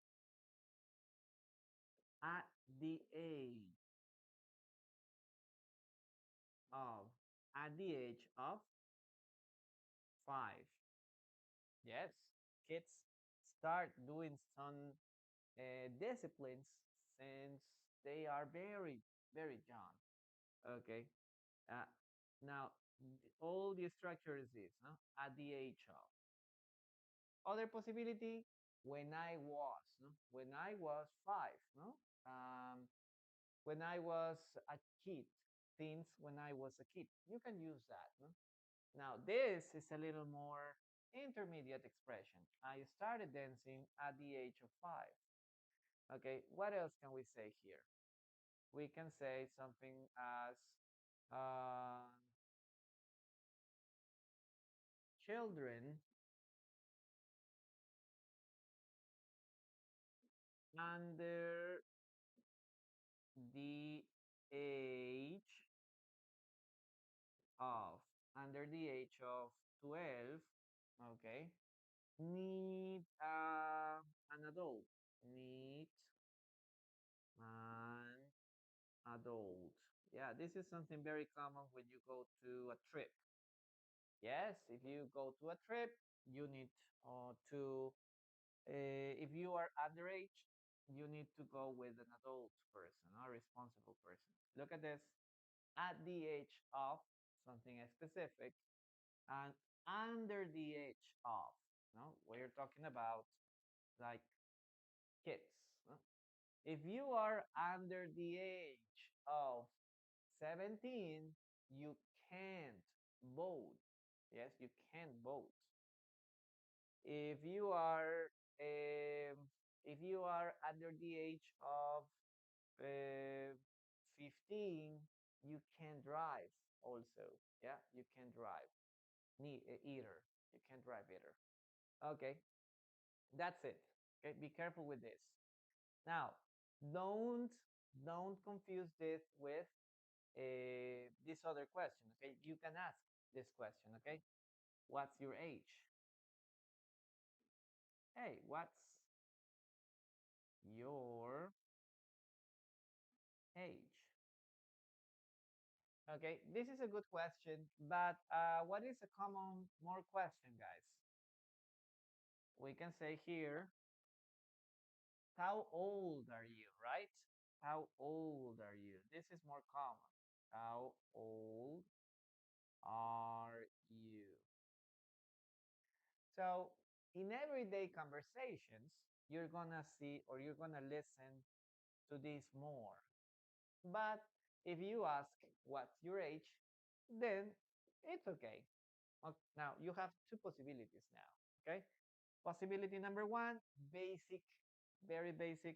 at the age of, at the age of 5. Yes, kids start doing some disciplines since they are very, very young. Okay. Uh, Now, all the structure is this, no? At the age of. Other possibility, when I was, no? When I was 5, no? Um, when I was a kid, since when I was a kid. You can use that, no? Now, this is a little more intermediate expression. I started dancing at the age of 5. Okay, what else can we say here? We can say something as uh, children under the age of under the age of 12, okay, need an adult, need an adult. Yeah, this is something very common when you go to a trip. Yes, if you go to a trip, you need to if you are underage, you need to go with an adult person, a responsible person. Look at this. At the age of something specific and under the age of. No, we're talking about like kids. No? If you are under the age of 17, you can't vote. Yes, you can't vote. If you are if you are under the age of 15, you can drive also. Yeah, you can drive. Either. You can drive either. Okay, that's it. Okay, be careful with this. Now, don't don't confuse this with this other question. Okay, you can ask this question. Okay, what's your age? Hey, what's your age? Okay, this is a good question, but what is a common more question, guys? We can say here, how old are you, right? How old are you? This is more common. How old are you? So in everyday conversations, you're gonna see or you're gonna listen to this more. But if you ask what's your age, then it's okay. Now you have two possibilities now. Okay. Possibility number one, basic, very basic.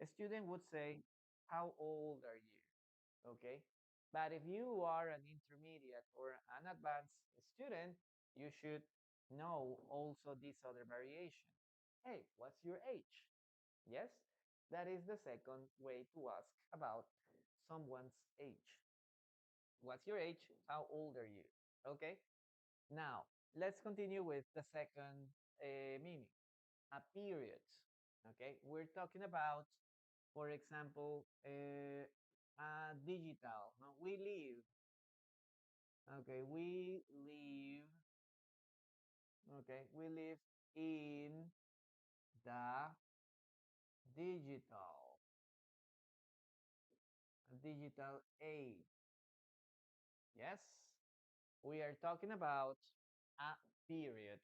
A student would say, how old are you? Okay. But if you are an intermediate or an advanced student, you should know also this other variation. Hey, what's your age? Yes, that is the second way to ask about someone's age. What's your age? How old are you? Okay. Now, let's continue with the second meaning, a period. Okay, we're talking about, for example, digital. No? We live in the digital, digital age. Yes, we are talking about a period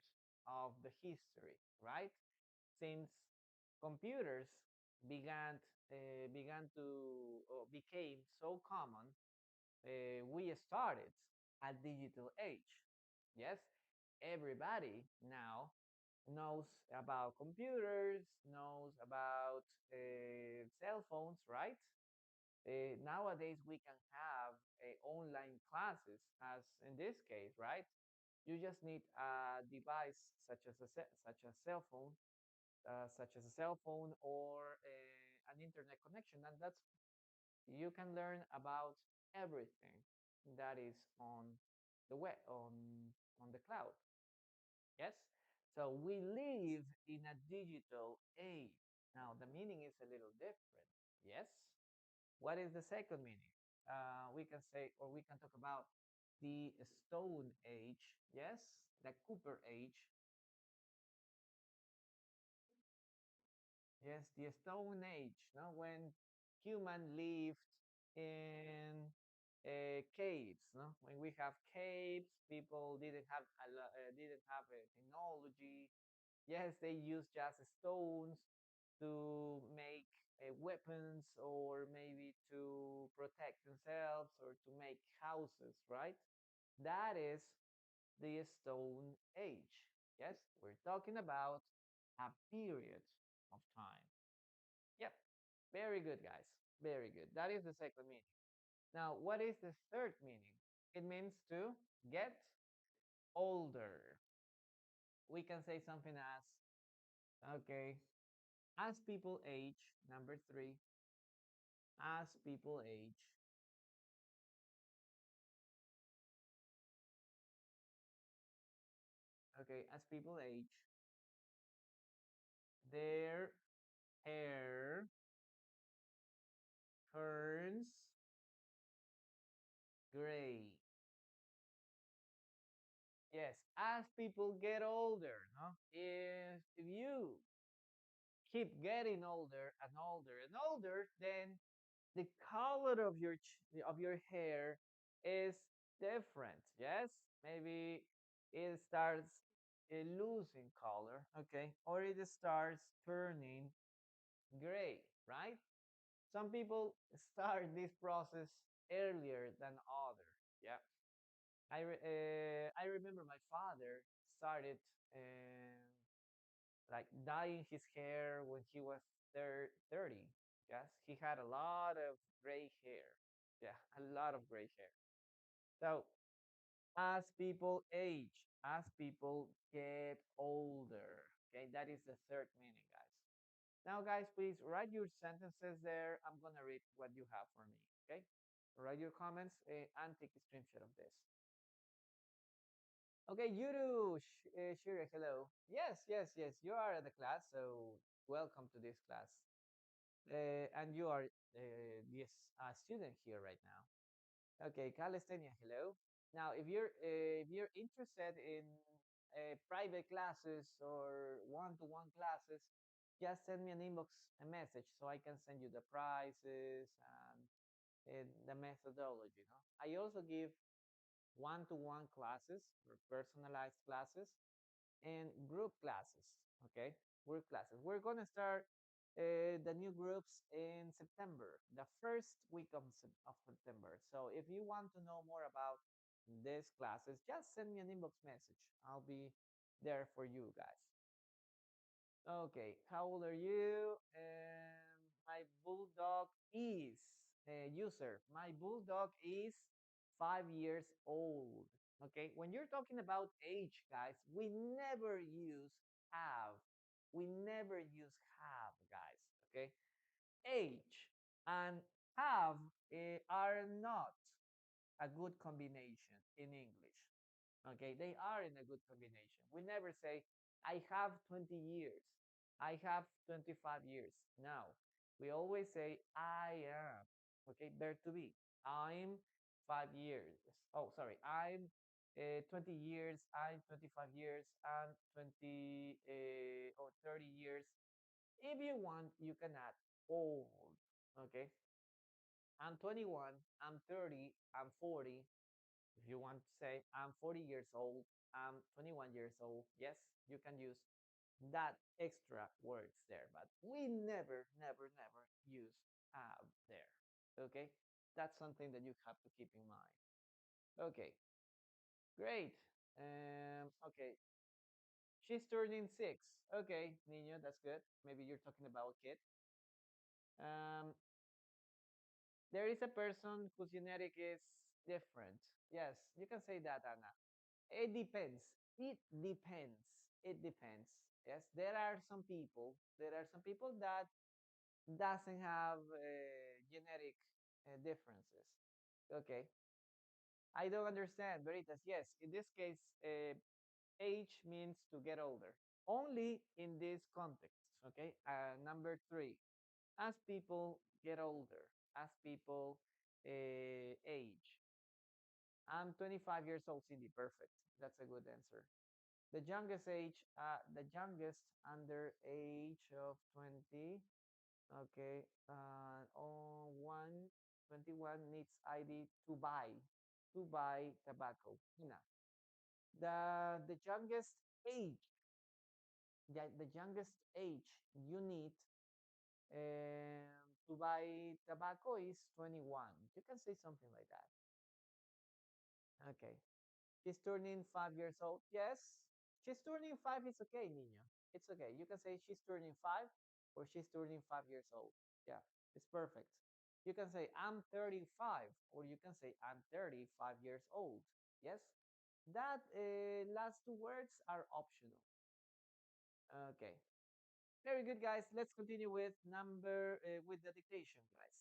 of the history, right? Since computers began began to became so common, we started a digital age. Yes, everybody now knows about computers, knows about cell phones, right? Nowadays, we can have online classes, as in this case, right? You just need a device such as cell phone, or an internet connection, and that's you can learn about everything that is on the web on the cloud. Yes, so we live in a digital age. Now the meaning is a little different. Yes, what is the second meaning? We can say, or we can talk about the Stone Age. Yes, the Cooper Age. Yes, the Stone Age, no, when human lived in caves, no, when we have caves, people didn't have a technology. Yes, they used just stones to make weapons or maybe to protect themselves or to make houses, right? That is the Stone Age. Yes, we're talking about a period of time. Yep, very good, guys. Very good. That is the second meaning. Now, what is the third meaning? It means to get older. We can say something as, okay, as people age, number three, as people age, okay, as people age, their hair turns gray. Yes, as people get older, no? If you keep getting older and older and older, then the color of your hair is different. Yes, maybe it starts losing color, okay, or it starts turning gray, right? Some people start this process earlier than others. Yeah, I remember my father started um, like dyeing his hair when he was 30. Yes, he had a lot of gray hair. Yeah, a lot of gray hair. So as people age, as people get older, okay, that is the third meaning, guys. Now, guys, please write your sentences there. I'm gonna read what you have for me, okay? Write your comments and take a screenshot of this. Okay, Yuru, Shira, hello. Yes, yes, yes, you are at the class, so welcome to this class. And you are this student here right now. Okay, Calistenia, hello. Now, if you're interested in private classes or one-to-one classes, just send me an inbox a message so I can send you the prices and the methodology. No, I also give one-to-one classes or personalized classes and group classes. Okay, group classes. We're gonna start the new groups in September, the first week of September. So if you want to know more about these classes, just send me an inbox message. I'll be there for you guys. Okay, how old are you? My bulldog is user. My bulldog is 5 years old. Okay, when you're talking about age, guys, we never use have. We never use have, guys. Okay, age and have are not a good combination in English. Okay, they are in a good combination. We never say, I have 20 years. I have 25 years. No, we always say, I am. Okay, there to be. I'm 5 years. Oh, sorry. I'm 20 years. I'm 25 years. I'm 20 or 30 years. If you want, you can add old. Okay, I'm 21. I'm 30. I'm 40. If you want to say, I'm 40 years old, I'm 21 years old, yes, you can use that extra words there, but we never, never, never use have there. Okay, that's something that you have to keep in mind. Okay, great. Okay, she's turning 6. Okay, Nino, that's good. Maybe you're talking about a kid. Um, there is a person whose genetic is different. Yes, you can say that, Anna. It depends. It depends. It depends. Yes, there are some people. There are some people that doesn't have genetic differences. Okay, I don't understand, Veritas. Yes, in this case, age means to get older. Only in this context. Okay. Number three, as people get older, as people age. I'm 25 years old, Cindy. Perfect. That's a good answer. The youngest under age of 20. Okay. On 121 needs ID to buy tobacco. Ina. The youngest age, the youngest age you need to buy tobacco is 21. You can say something like that. Okay. She's turning 5 years old. Yes. She's turning five. It's okay, Nina. It's okay. You can say she's turning five or she's turning 5 years old. Yeah, it's perfect. You can say I'm 35 or you can say I'm 35 years old. Yes. That last two words are optional. Okay. Very good, guys. Let's continue with with the dictation, guys.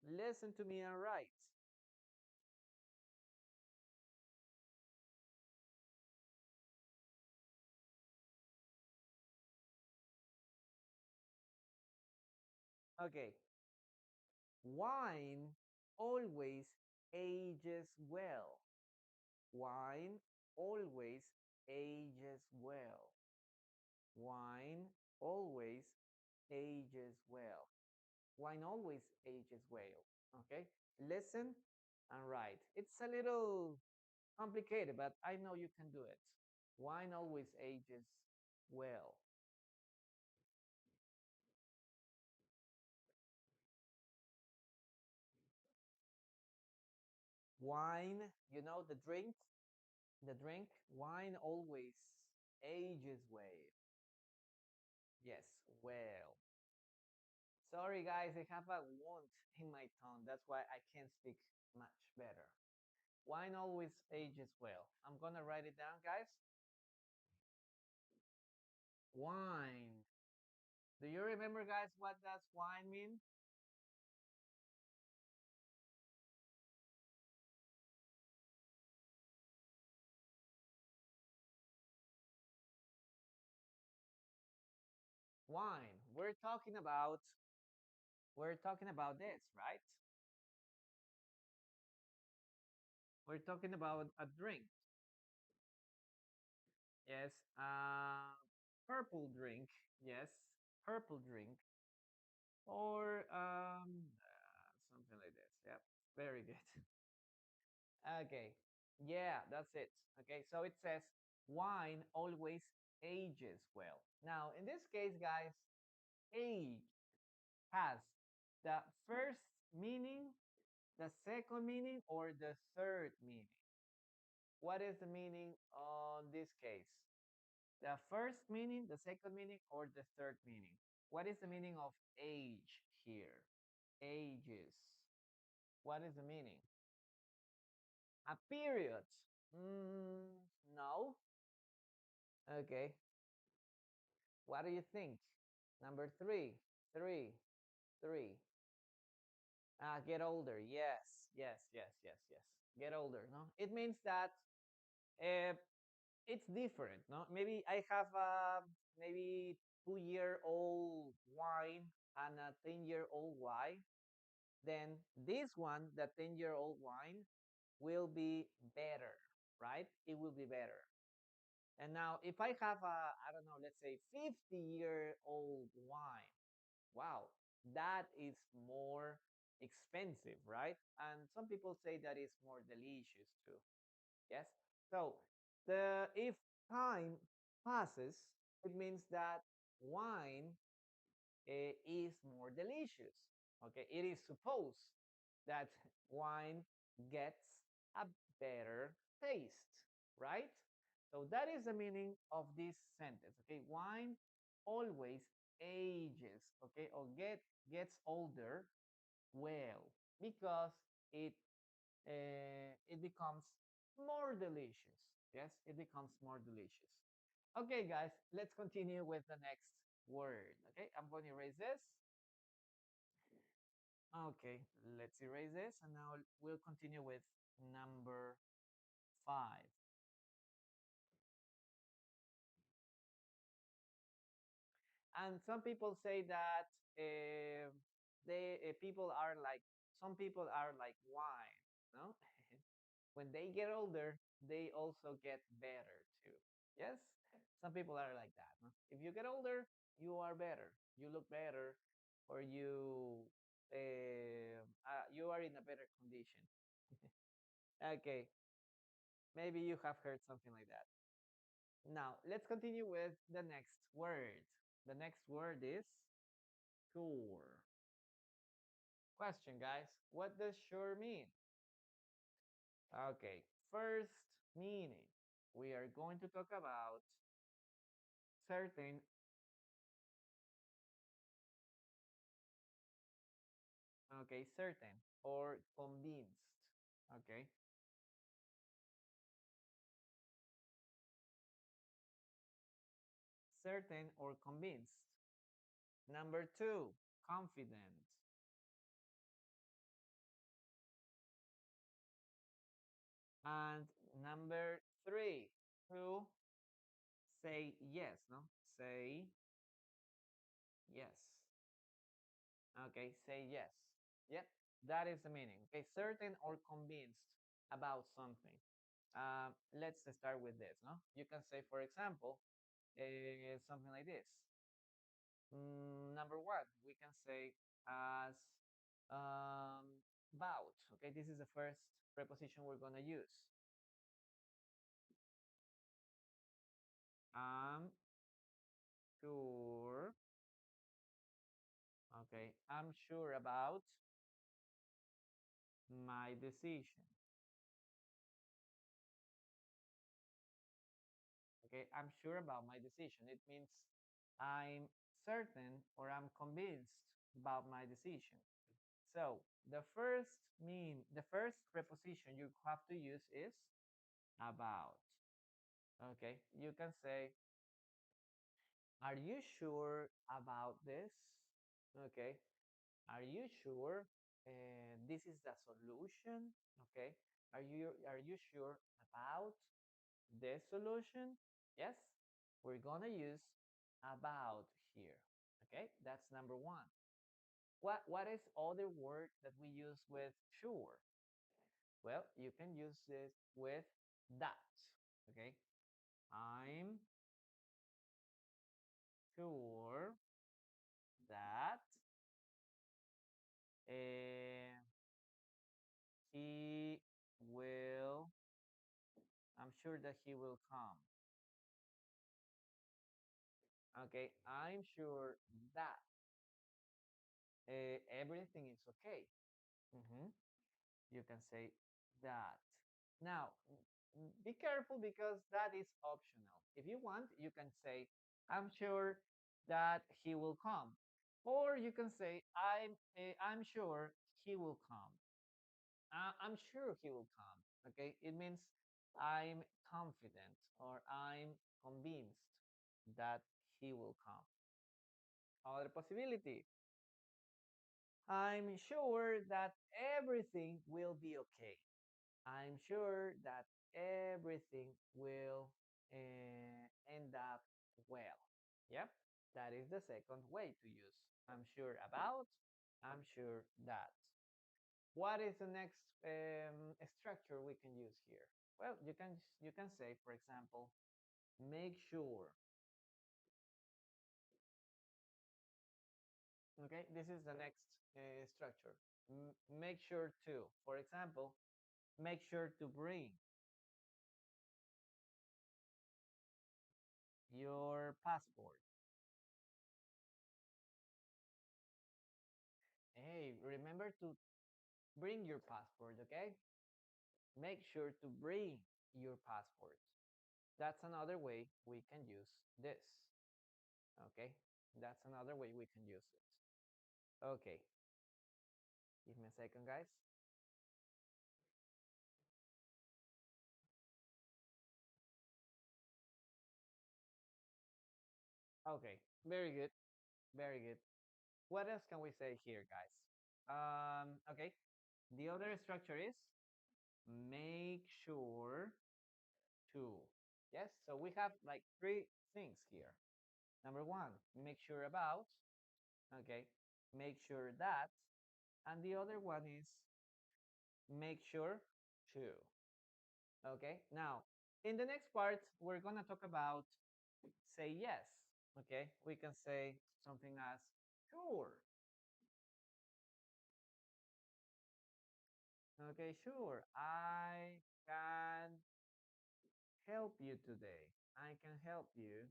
Listen to me and write. Okay. Wine always ages well. Wine always ages well. Wine always ages well. Wine always ages well. Okay? Listen and write. It's a little complicated, but I know you can do it. Wine always ages well. Wine, you know, the drink, wine always ages well. Yes, well. Sorry, guys, I have a wound in my tongue. That's why I can't speak much better. Wine always ages well. I'm gonna write it down, guys. Wine. Do you remember, guys, what does wine mean? Wine. We're talking about this, right? We're talking about a drink. Yes. Purple drink. Yes. Purple drink. Or something like this. Yep. Very good. Okay. Yeah, that's it. Okay. So it says wine always ages well. Now, in this case, guys, age has the first meaning, the second meaning, or the third meaning. What is the meaning on this case? The first meaning, the second meaning, or the third meaning? What is the meaning of age here? Ages. What is the meaning? A period. No. Okay. What do you think? Number three. Three. Three. Get older. Yes. Yes. Yes. Yes. Yes. Get older. No. It means that uh, it's different. No. Maybe I have a maybe 2-year-old wine and a 10-year-old wine. Then this one, the 10-year-old wine, will be better, right? It will be better. And now, if I have a, I don't know, let's say 50-year-old wine, wow, that is more expensive, right? And some people say that is more delicious too. Yes. So the if time passes, it means that wine is more delicious. Okay, it is supposed that wine gets a better taste, right? So that is the meaning of this sentence. Okay, wine always ages, okay, or gets older well because it becomes more delicious. Yes, it becomes more delicious. Okay, guys, let's continue with the next word. Okay, I'm going to erase this. Okay, let's erase this, and now we'll continue with number 5. And some people say that they people are like some people are like wine, no? when they get older, they also get better too. Yes, some people are like that. No? If you get older, you are better. You look better, or you are in a better condition. Okay, maybe you have heard something like that. Now let's continue with the next word. The next word is sure. Question, guys. What does sure mean? Okay, first meaning. We are going to talk about certain, okay, certain or convinced. Okay, certain or convinced. Number two, confident. And number three, to say yes, no? Say yes. Okay, say yes. Yep, that is the meaning. Okay, certain or convinced about something. Let's start with this, no? You can say, for example, something like this. Number one, we can say as about. Okay, this is the first preposition we're gonna use. I'm sure. Okay, I'm sure about my decision. Okay, I'm sure about my decision. It means I'm certain or I'm convinced about my decision. So the first preposition you have to use is about. Okay, you can say, are you sure about this? Okay, are you sure this is the solution? Okay, are you sure about the solution? Yes, we're gonna use about here. Okay, that's number one. What is other word that we use with sure? Well, you can use this with that. Okay, I'm sure that uh, he will. I'm sure that he will come. Okay, I'm sure that everything is okay. Mhm. You can say that. Now, be careful because that is optional. If you want, you can say, I'm sure that he will come. Or you can say, I'm sure he will come. I'm sure he will come. Okay, it means I'm confident or I'm convinced that he will come. Other possibility, I'm sure that everything will be okay. I'm sure that everything will end up well. Yep, that is the second way to use. I'm sure about, I'm sure that. What is the next structure we can use here? Well, you can say, for example, make sure. Okay, this is the next structure. Make sure to. For example, make sure to bring your passport. Hey, remember to bring your passport, okay? Make sure to bring your passport. That's another way we can use this, okay? That's another way we can use it. Okay, give me a second, guys. Okay, very good, very good. What else can we say here, guys? Okay, the other structure is make sure to. Yes, so we have like three things here. Number one, make sure about, okay, make sure that, and the other one is make sure to. Okay, now in the next part, we're gonna talk about say yes. Okay, we can say something as sure. Okay, sure. I can help you today. I can help you.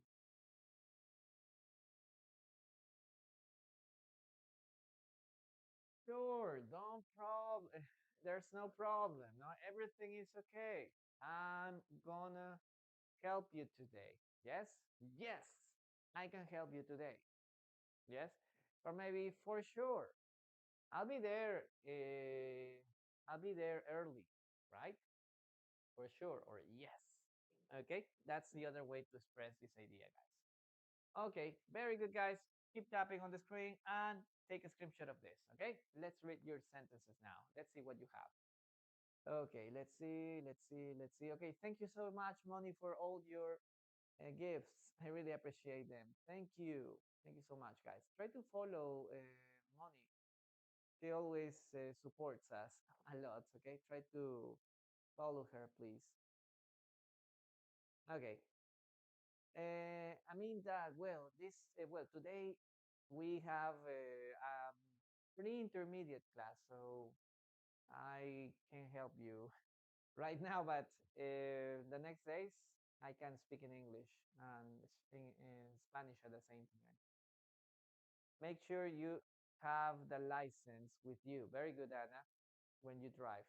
Sure, don't problem. There's no problem. No, everything is okay. I'm gonna help you today. Yes? Yes, I can help you today. Yes? Or maybe for sure. I'll be there. I'll be there early, right? For sure. Or yes. Okay, that's the other way to express this idea, guys. Okay, very good, guys. Keep tapping on the screen and take a screenshot of this. Okay, let's read your sentences now. Let's see what you have. Okay, let's see, let's see, let's see. Okay, thank you so much, Moni, for all your gifts. I really appreciate them. Thank you. Thank you so much, guys. Try to follow Moni. She always supports us a lot. Okay, try to follow her, please. Okay. I mean that well today we have pre-intermediate class, so I can help you right now, but the next days I can speak in English and in Spanish at the same time. Make sure you have the license with you. Very good, Anna, when you drive.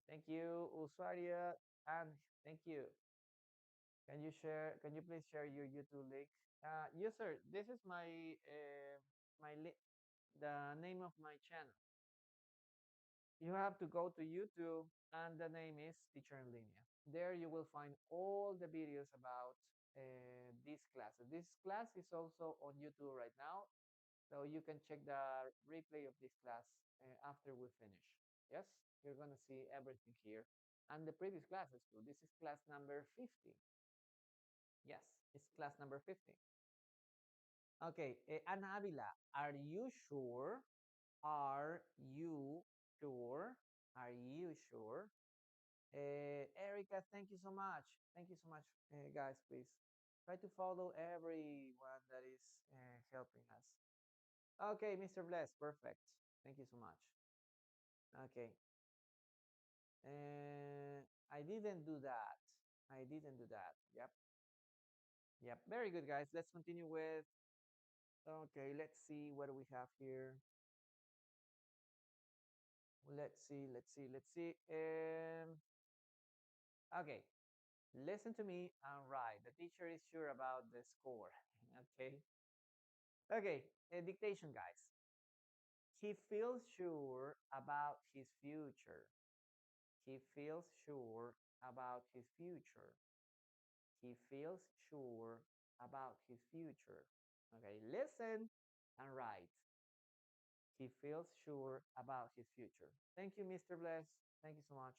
Thank you, usuaria, and thank you. Can you share? Can you please share your YouTube link? User, this is the name of my channel. You have to go to YouTube, and the name is Teacher in Linea. There you will find all the videos about these classes. This class is also on YouTube right now, so you can check the replay of this class after we finish. Yes, you're gonna see everything here, and the previous classes too. This is class number 50. Yes, it's class number 50. Okay, Ana Avila, are you sure? Are you sure? Are you sure? Erica, thank you so much. Thank you so much, guys. Please try to follow everyone that is helping us. Okay, Mr. Bless, perfect. Thank you so much. Okay. I didn't do that. I didn't do that. Yep. Yep. Very good, guys. Let's continue with. Okay, let's see what do we have here. Let's see. Let's see. Let's see. Okay. Listen to me and write. The teacher is sure about the score. Okay. Okay. Dictation, guys. He feels sure about his future. He feels sure about his future. He feels sure about his future. Okay. Listen and write. He feels sure about his future. Thank you, Mr. Bless. Thank you so much.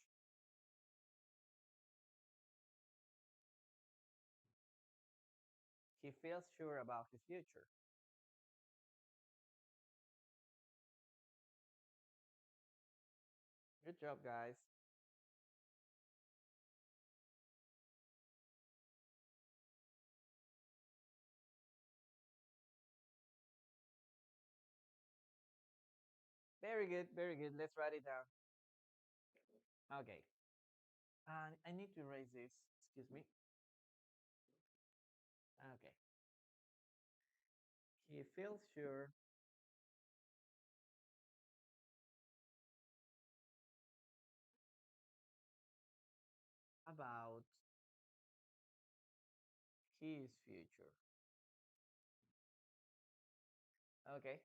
He feels sure about his future. Good job, guys. Very good, very good. Let's write it down. Okay. I need to erase this. Excuse me. Okay. He feels sure about his future. Okay.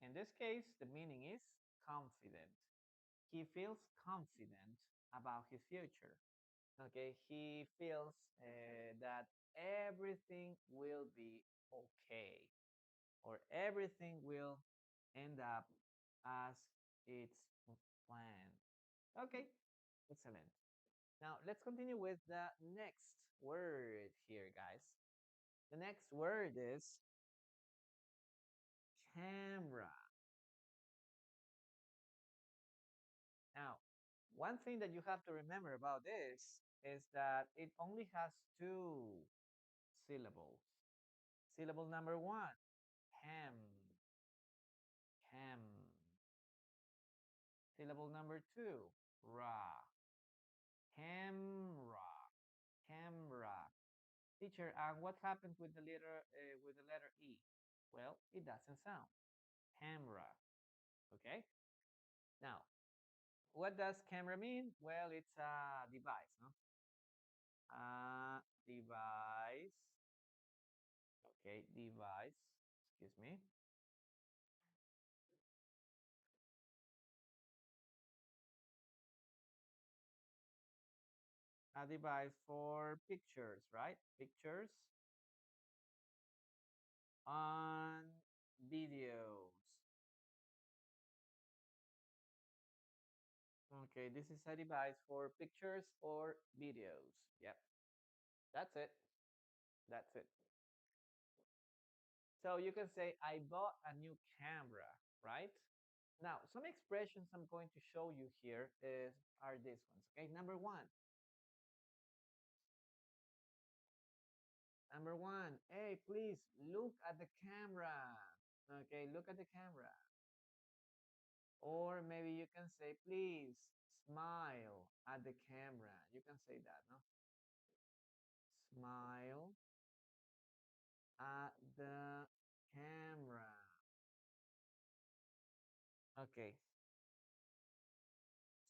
In this case, the meaning is confident. He feels confident about his future. Okay. He feels that everything will be okay, or everything will end up as it's planned. Okay. Excellent. Now let's continue with the next word here, guys. The next word is camera. Now, One thing that you have to remember about this is that it only has two syllables. Syllable number one, ham, ham. Syllable number two, ra, camera, camera. Teacher, and what happens with the letter E? Well, it doesn't sound. Camera. Okay. Now, what does camera mean? Well, it's a device, no? A device. Okay, device. Excuse me. A device for pictures, right? Pictures on videos. Okay, this is a device for pictures or videos. Yep, that's it. That's it. So you can say, I bought a new camera, right? Now, some expressions I'm going to show you here are these ones. Okay, number one. Number one, hey, please look at the camera. Okay, look at the camera. Or maybe you can say, please smile at the camera. You can say that, no? Smile at the camera. Okay.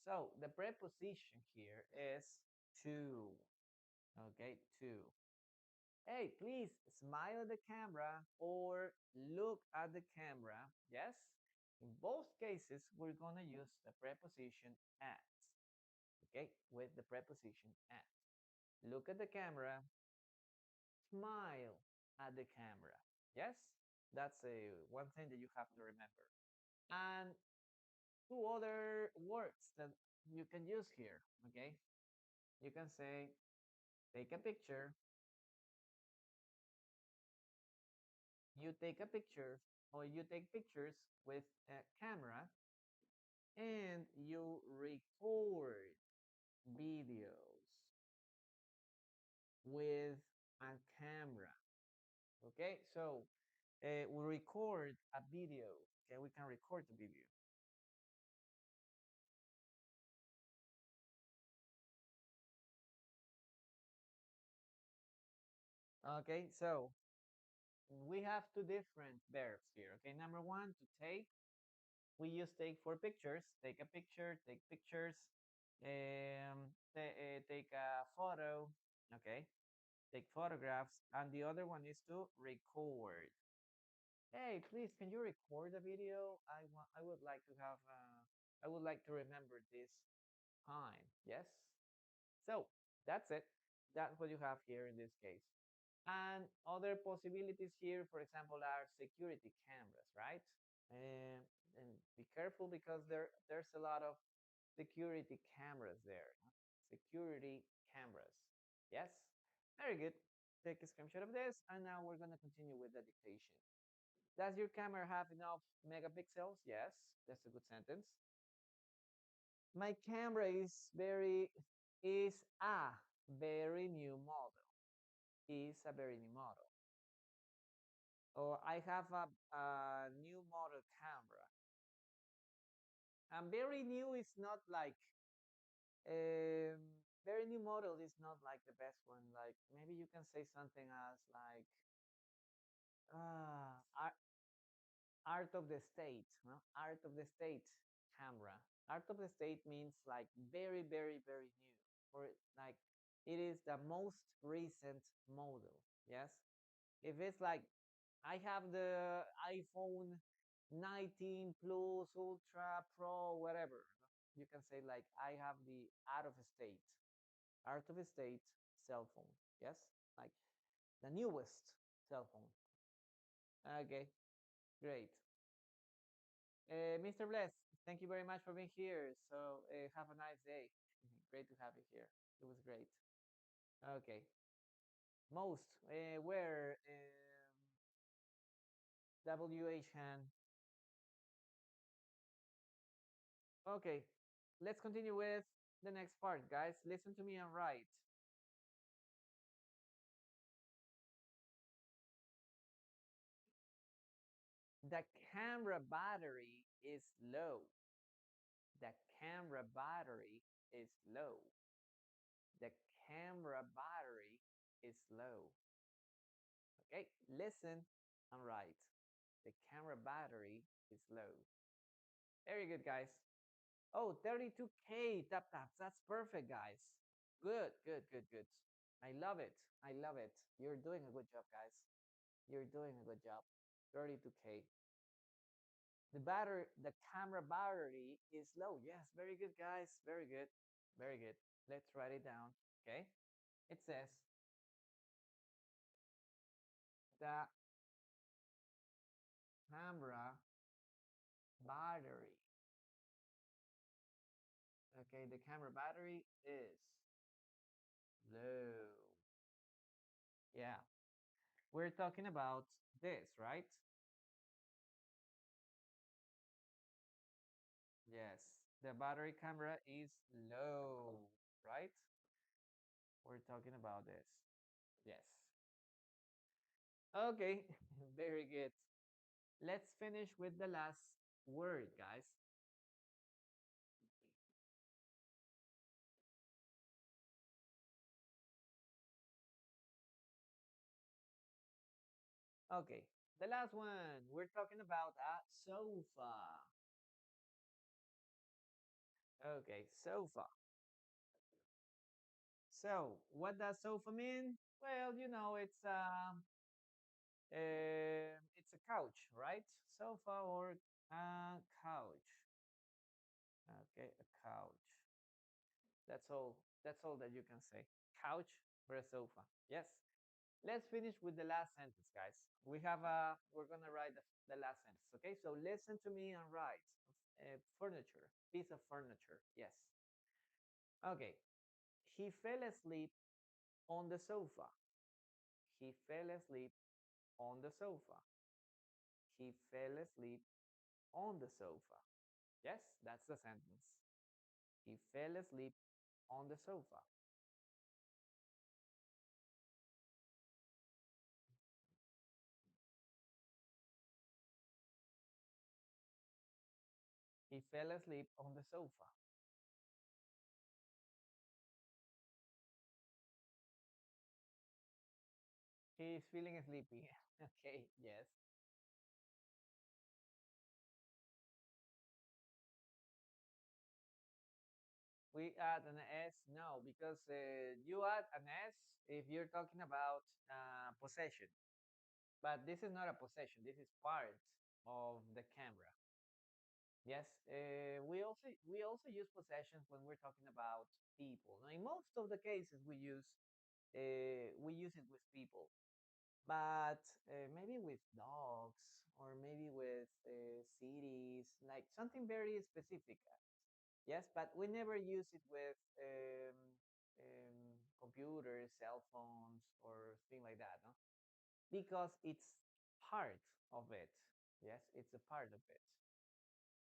So the preposition here is to. Okay, to. Hey, please smile at the camera or look at the camera. Yes? In both cases, we're going to use the preposition at. Okay, with the preposition at. Look at the camera, smile at the camera. Yes? That's one thing that you have to remember. And two other words that you can use here. Okay? You can say, take a picture. You take a picture or you take pictures with a camera and you record videos with a camera. Okay, so we record a video. Okay, we can record the video. Okay, so we have two different verbs here. Okay, number one, to take. We use take for pictures. Take a picture, take pictures, take a photo. Okay, take photographs. And the other one is to record. Hey, please, can you record the video? I would like to have, I would like to remember this time. Yes. So that's it. That's what you have here in this case. And other possibilities here, for example, are security cameras, right? And be careful because there's a lot of security cameras there. Security cameras. Yes. Very good. Take a screenshot of this, and now we're going to continue with the dictation. Does your camera have enough megapixels? Yes, that's a good sentence. My camera is a very new model. Is a very new model. Or I have a new model camera. And very new is not like very new model is not like the best one. Like maybe you can say something as like uh art of the state, no? Art of the state camera. Art of the state means like very, very, very new, or like it is the most recent model. Yes. If it's like I have the iPhone 19 Plus, Ultra, Pro, whatever, you can say like I have the out of state cell phone. Yes, like the newest cell phone. Okay, great. Mr. Bless, thank you very much for being here. So have a nice day. Great to have you here. It was great. Okay. Most, where? WH hand. Okay. Let's continue with the next part, guys. Listen to me and write. The camera battery is low. The camera battery is low. The camera battery is low. Okay, listen and write. The camera battery is low. Very good, guys. Oh, 32K tap taps. That's perfect, guys. Good, good, good, good. I love it. I love it. You're doing a good job, guys. You're doing a good job. 32K. The camera battery is low. Yes, very good, guys. Very good. Very good. Let's write it down. Okay. It says the camera battery. Okay, the camera battery is low. Yeah. We're talking about this, right? Yes. The battery camera is low, right? We're talking about this. Yes. Okay, very good. Let's finish with the last word, guys. Okay, the last one. We're talking about a sofa. Okay, sofa. So, what does sofa mean? Well, you know, it's a couch, right? Sofa or a couch. Okay, a couch. That's all. That's all that you can say. Couch or a sofa. Yes. Let's finish with the last sentence, guys. We're gonna write the last sentence. Okay, so listen to me and write. Furniture, piece of furniture. Yes. Okay. He fell asleep on the sofa. He fell asleep on the sofa. He fell asleep on the sofa. Yes, that's the sentence. He fell asleep on the sofa. He fell asleep on the sofa. He is feeling sleepy. Okay, yes. We add an S? No, because you add an S if you're talking about possession. But this is not a possession. This is part of the camera. Yes, we also use possessions when we're talking about people. Now, in most of the cases, we use it with people, but maybe with dogs or maybe with cities, like something very specific. Yes, but we never use it with computers, cell phones, or thing like that, no? Because it's part of it. Yes, it's a part of it.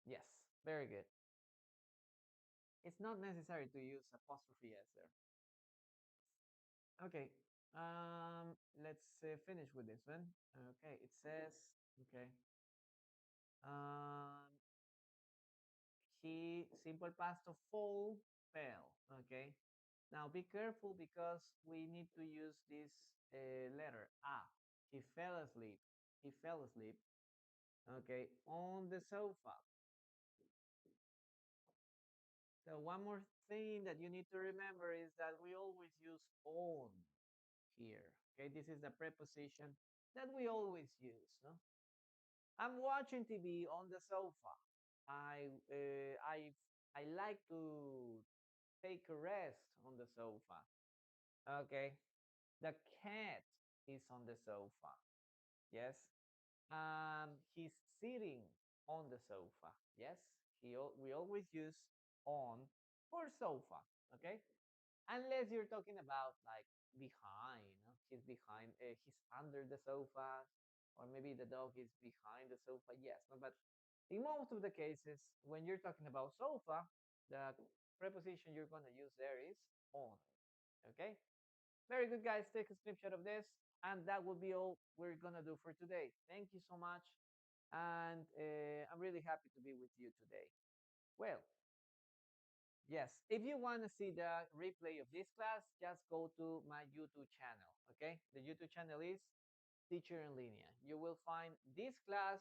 Yes, very good. It's not necessary to use apostrophe s there. Okay, let's finish with this one. Okay, it says, okay, um, he simple past of fall, fell. Okay, now be careful because we need to use this letter a. He fell asleep. He fell asleep. Okay, on the sofa. So one more thing that you need to remember is that we always use on here. Okay, this is the preposition that we always use. No, I'm watching TV on the sofa. I uh, I I like to take a rest on the sofa. Okay, the cat is on the sofa. Yes, he's sitting on the sofa. Yes, we always use on for sofa. Okay, unless you're talking about like behind, no? He's behind, he's under the sofa, or maybe the dog is behind the sofa. Yes, no, but in most of the cases, when you're talking about sofa, the preposition you're going to use there is on. Okay? Very good, guys. Take a snapshot of this. And that will be all we're going to do for today. Thank you so much. And I'm really happy to be with you today. Well, yes, if you want to see the replay of this class, just go to my YouTube channel. Okay? The YouTube channel is Teacher in Linea. You will find this class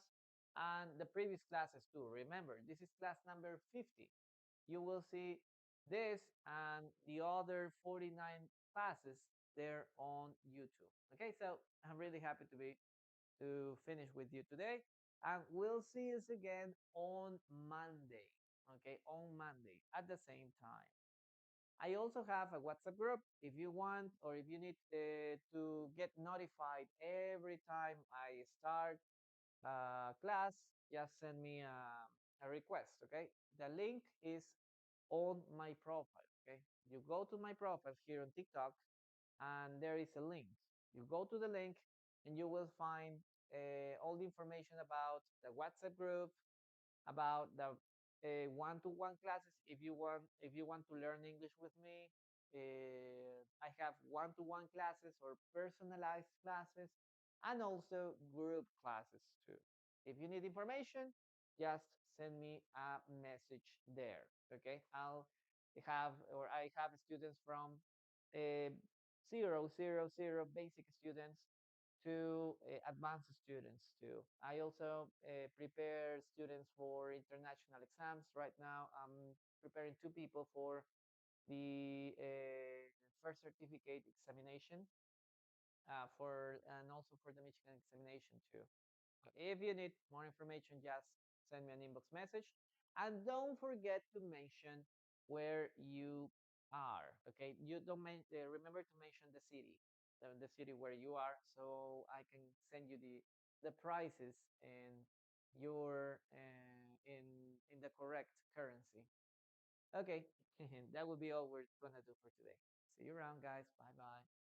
and the previous classes too. Remember, this is class number 50. You will see this and the other 49 classes there on YouTube. Okay, so I'm really happy to finish with you today, and we'll see us again on Monday. Okay, on Monday at the same time. I also have a WhatsApp group if you want, or if you need to get notified every time I start class, just send me a request. Okay, the link is on my profile. Okay, you go to my profile here on TikTok, and there is a link. You go to the link, and you will find all the information about the WhatsApp group, about the one-to-one classes. If you want to learn English with me, I have one-to-one classes or personalized classes, and also group classes too. If you need information, just send me a message there. Okay, I have students from uh, 0, 0, 0 basic students to advanced students too. I also prepare students for international exams. Right now, I'm preparing two people for the first certificate examination, and also for the Michigan examination too. If you need more information, just send me an inbox message. And don't forget to mention where you are. Okay, you don't remember to mention the city, the city where you are, so I can send you the prices in your in the correct currency. Okay, that will be all we're gonna do for today. See you around, guys. Bye bye.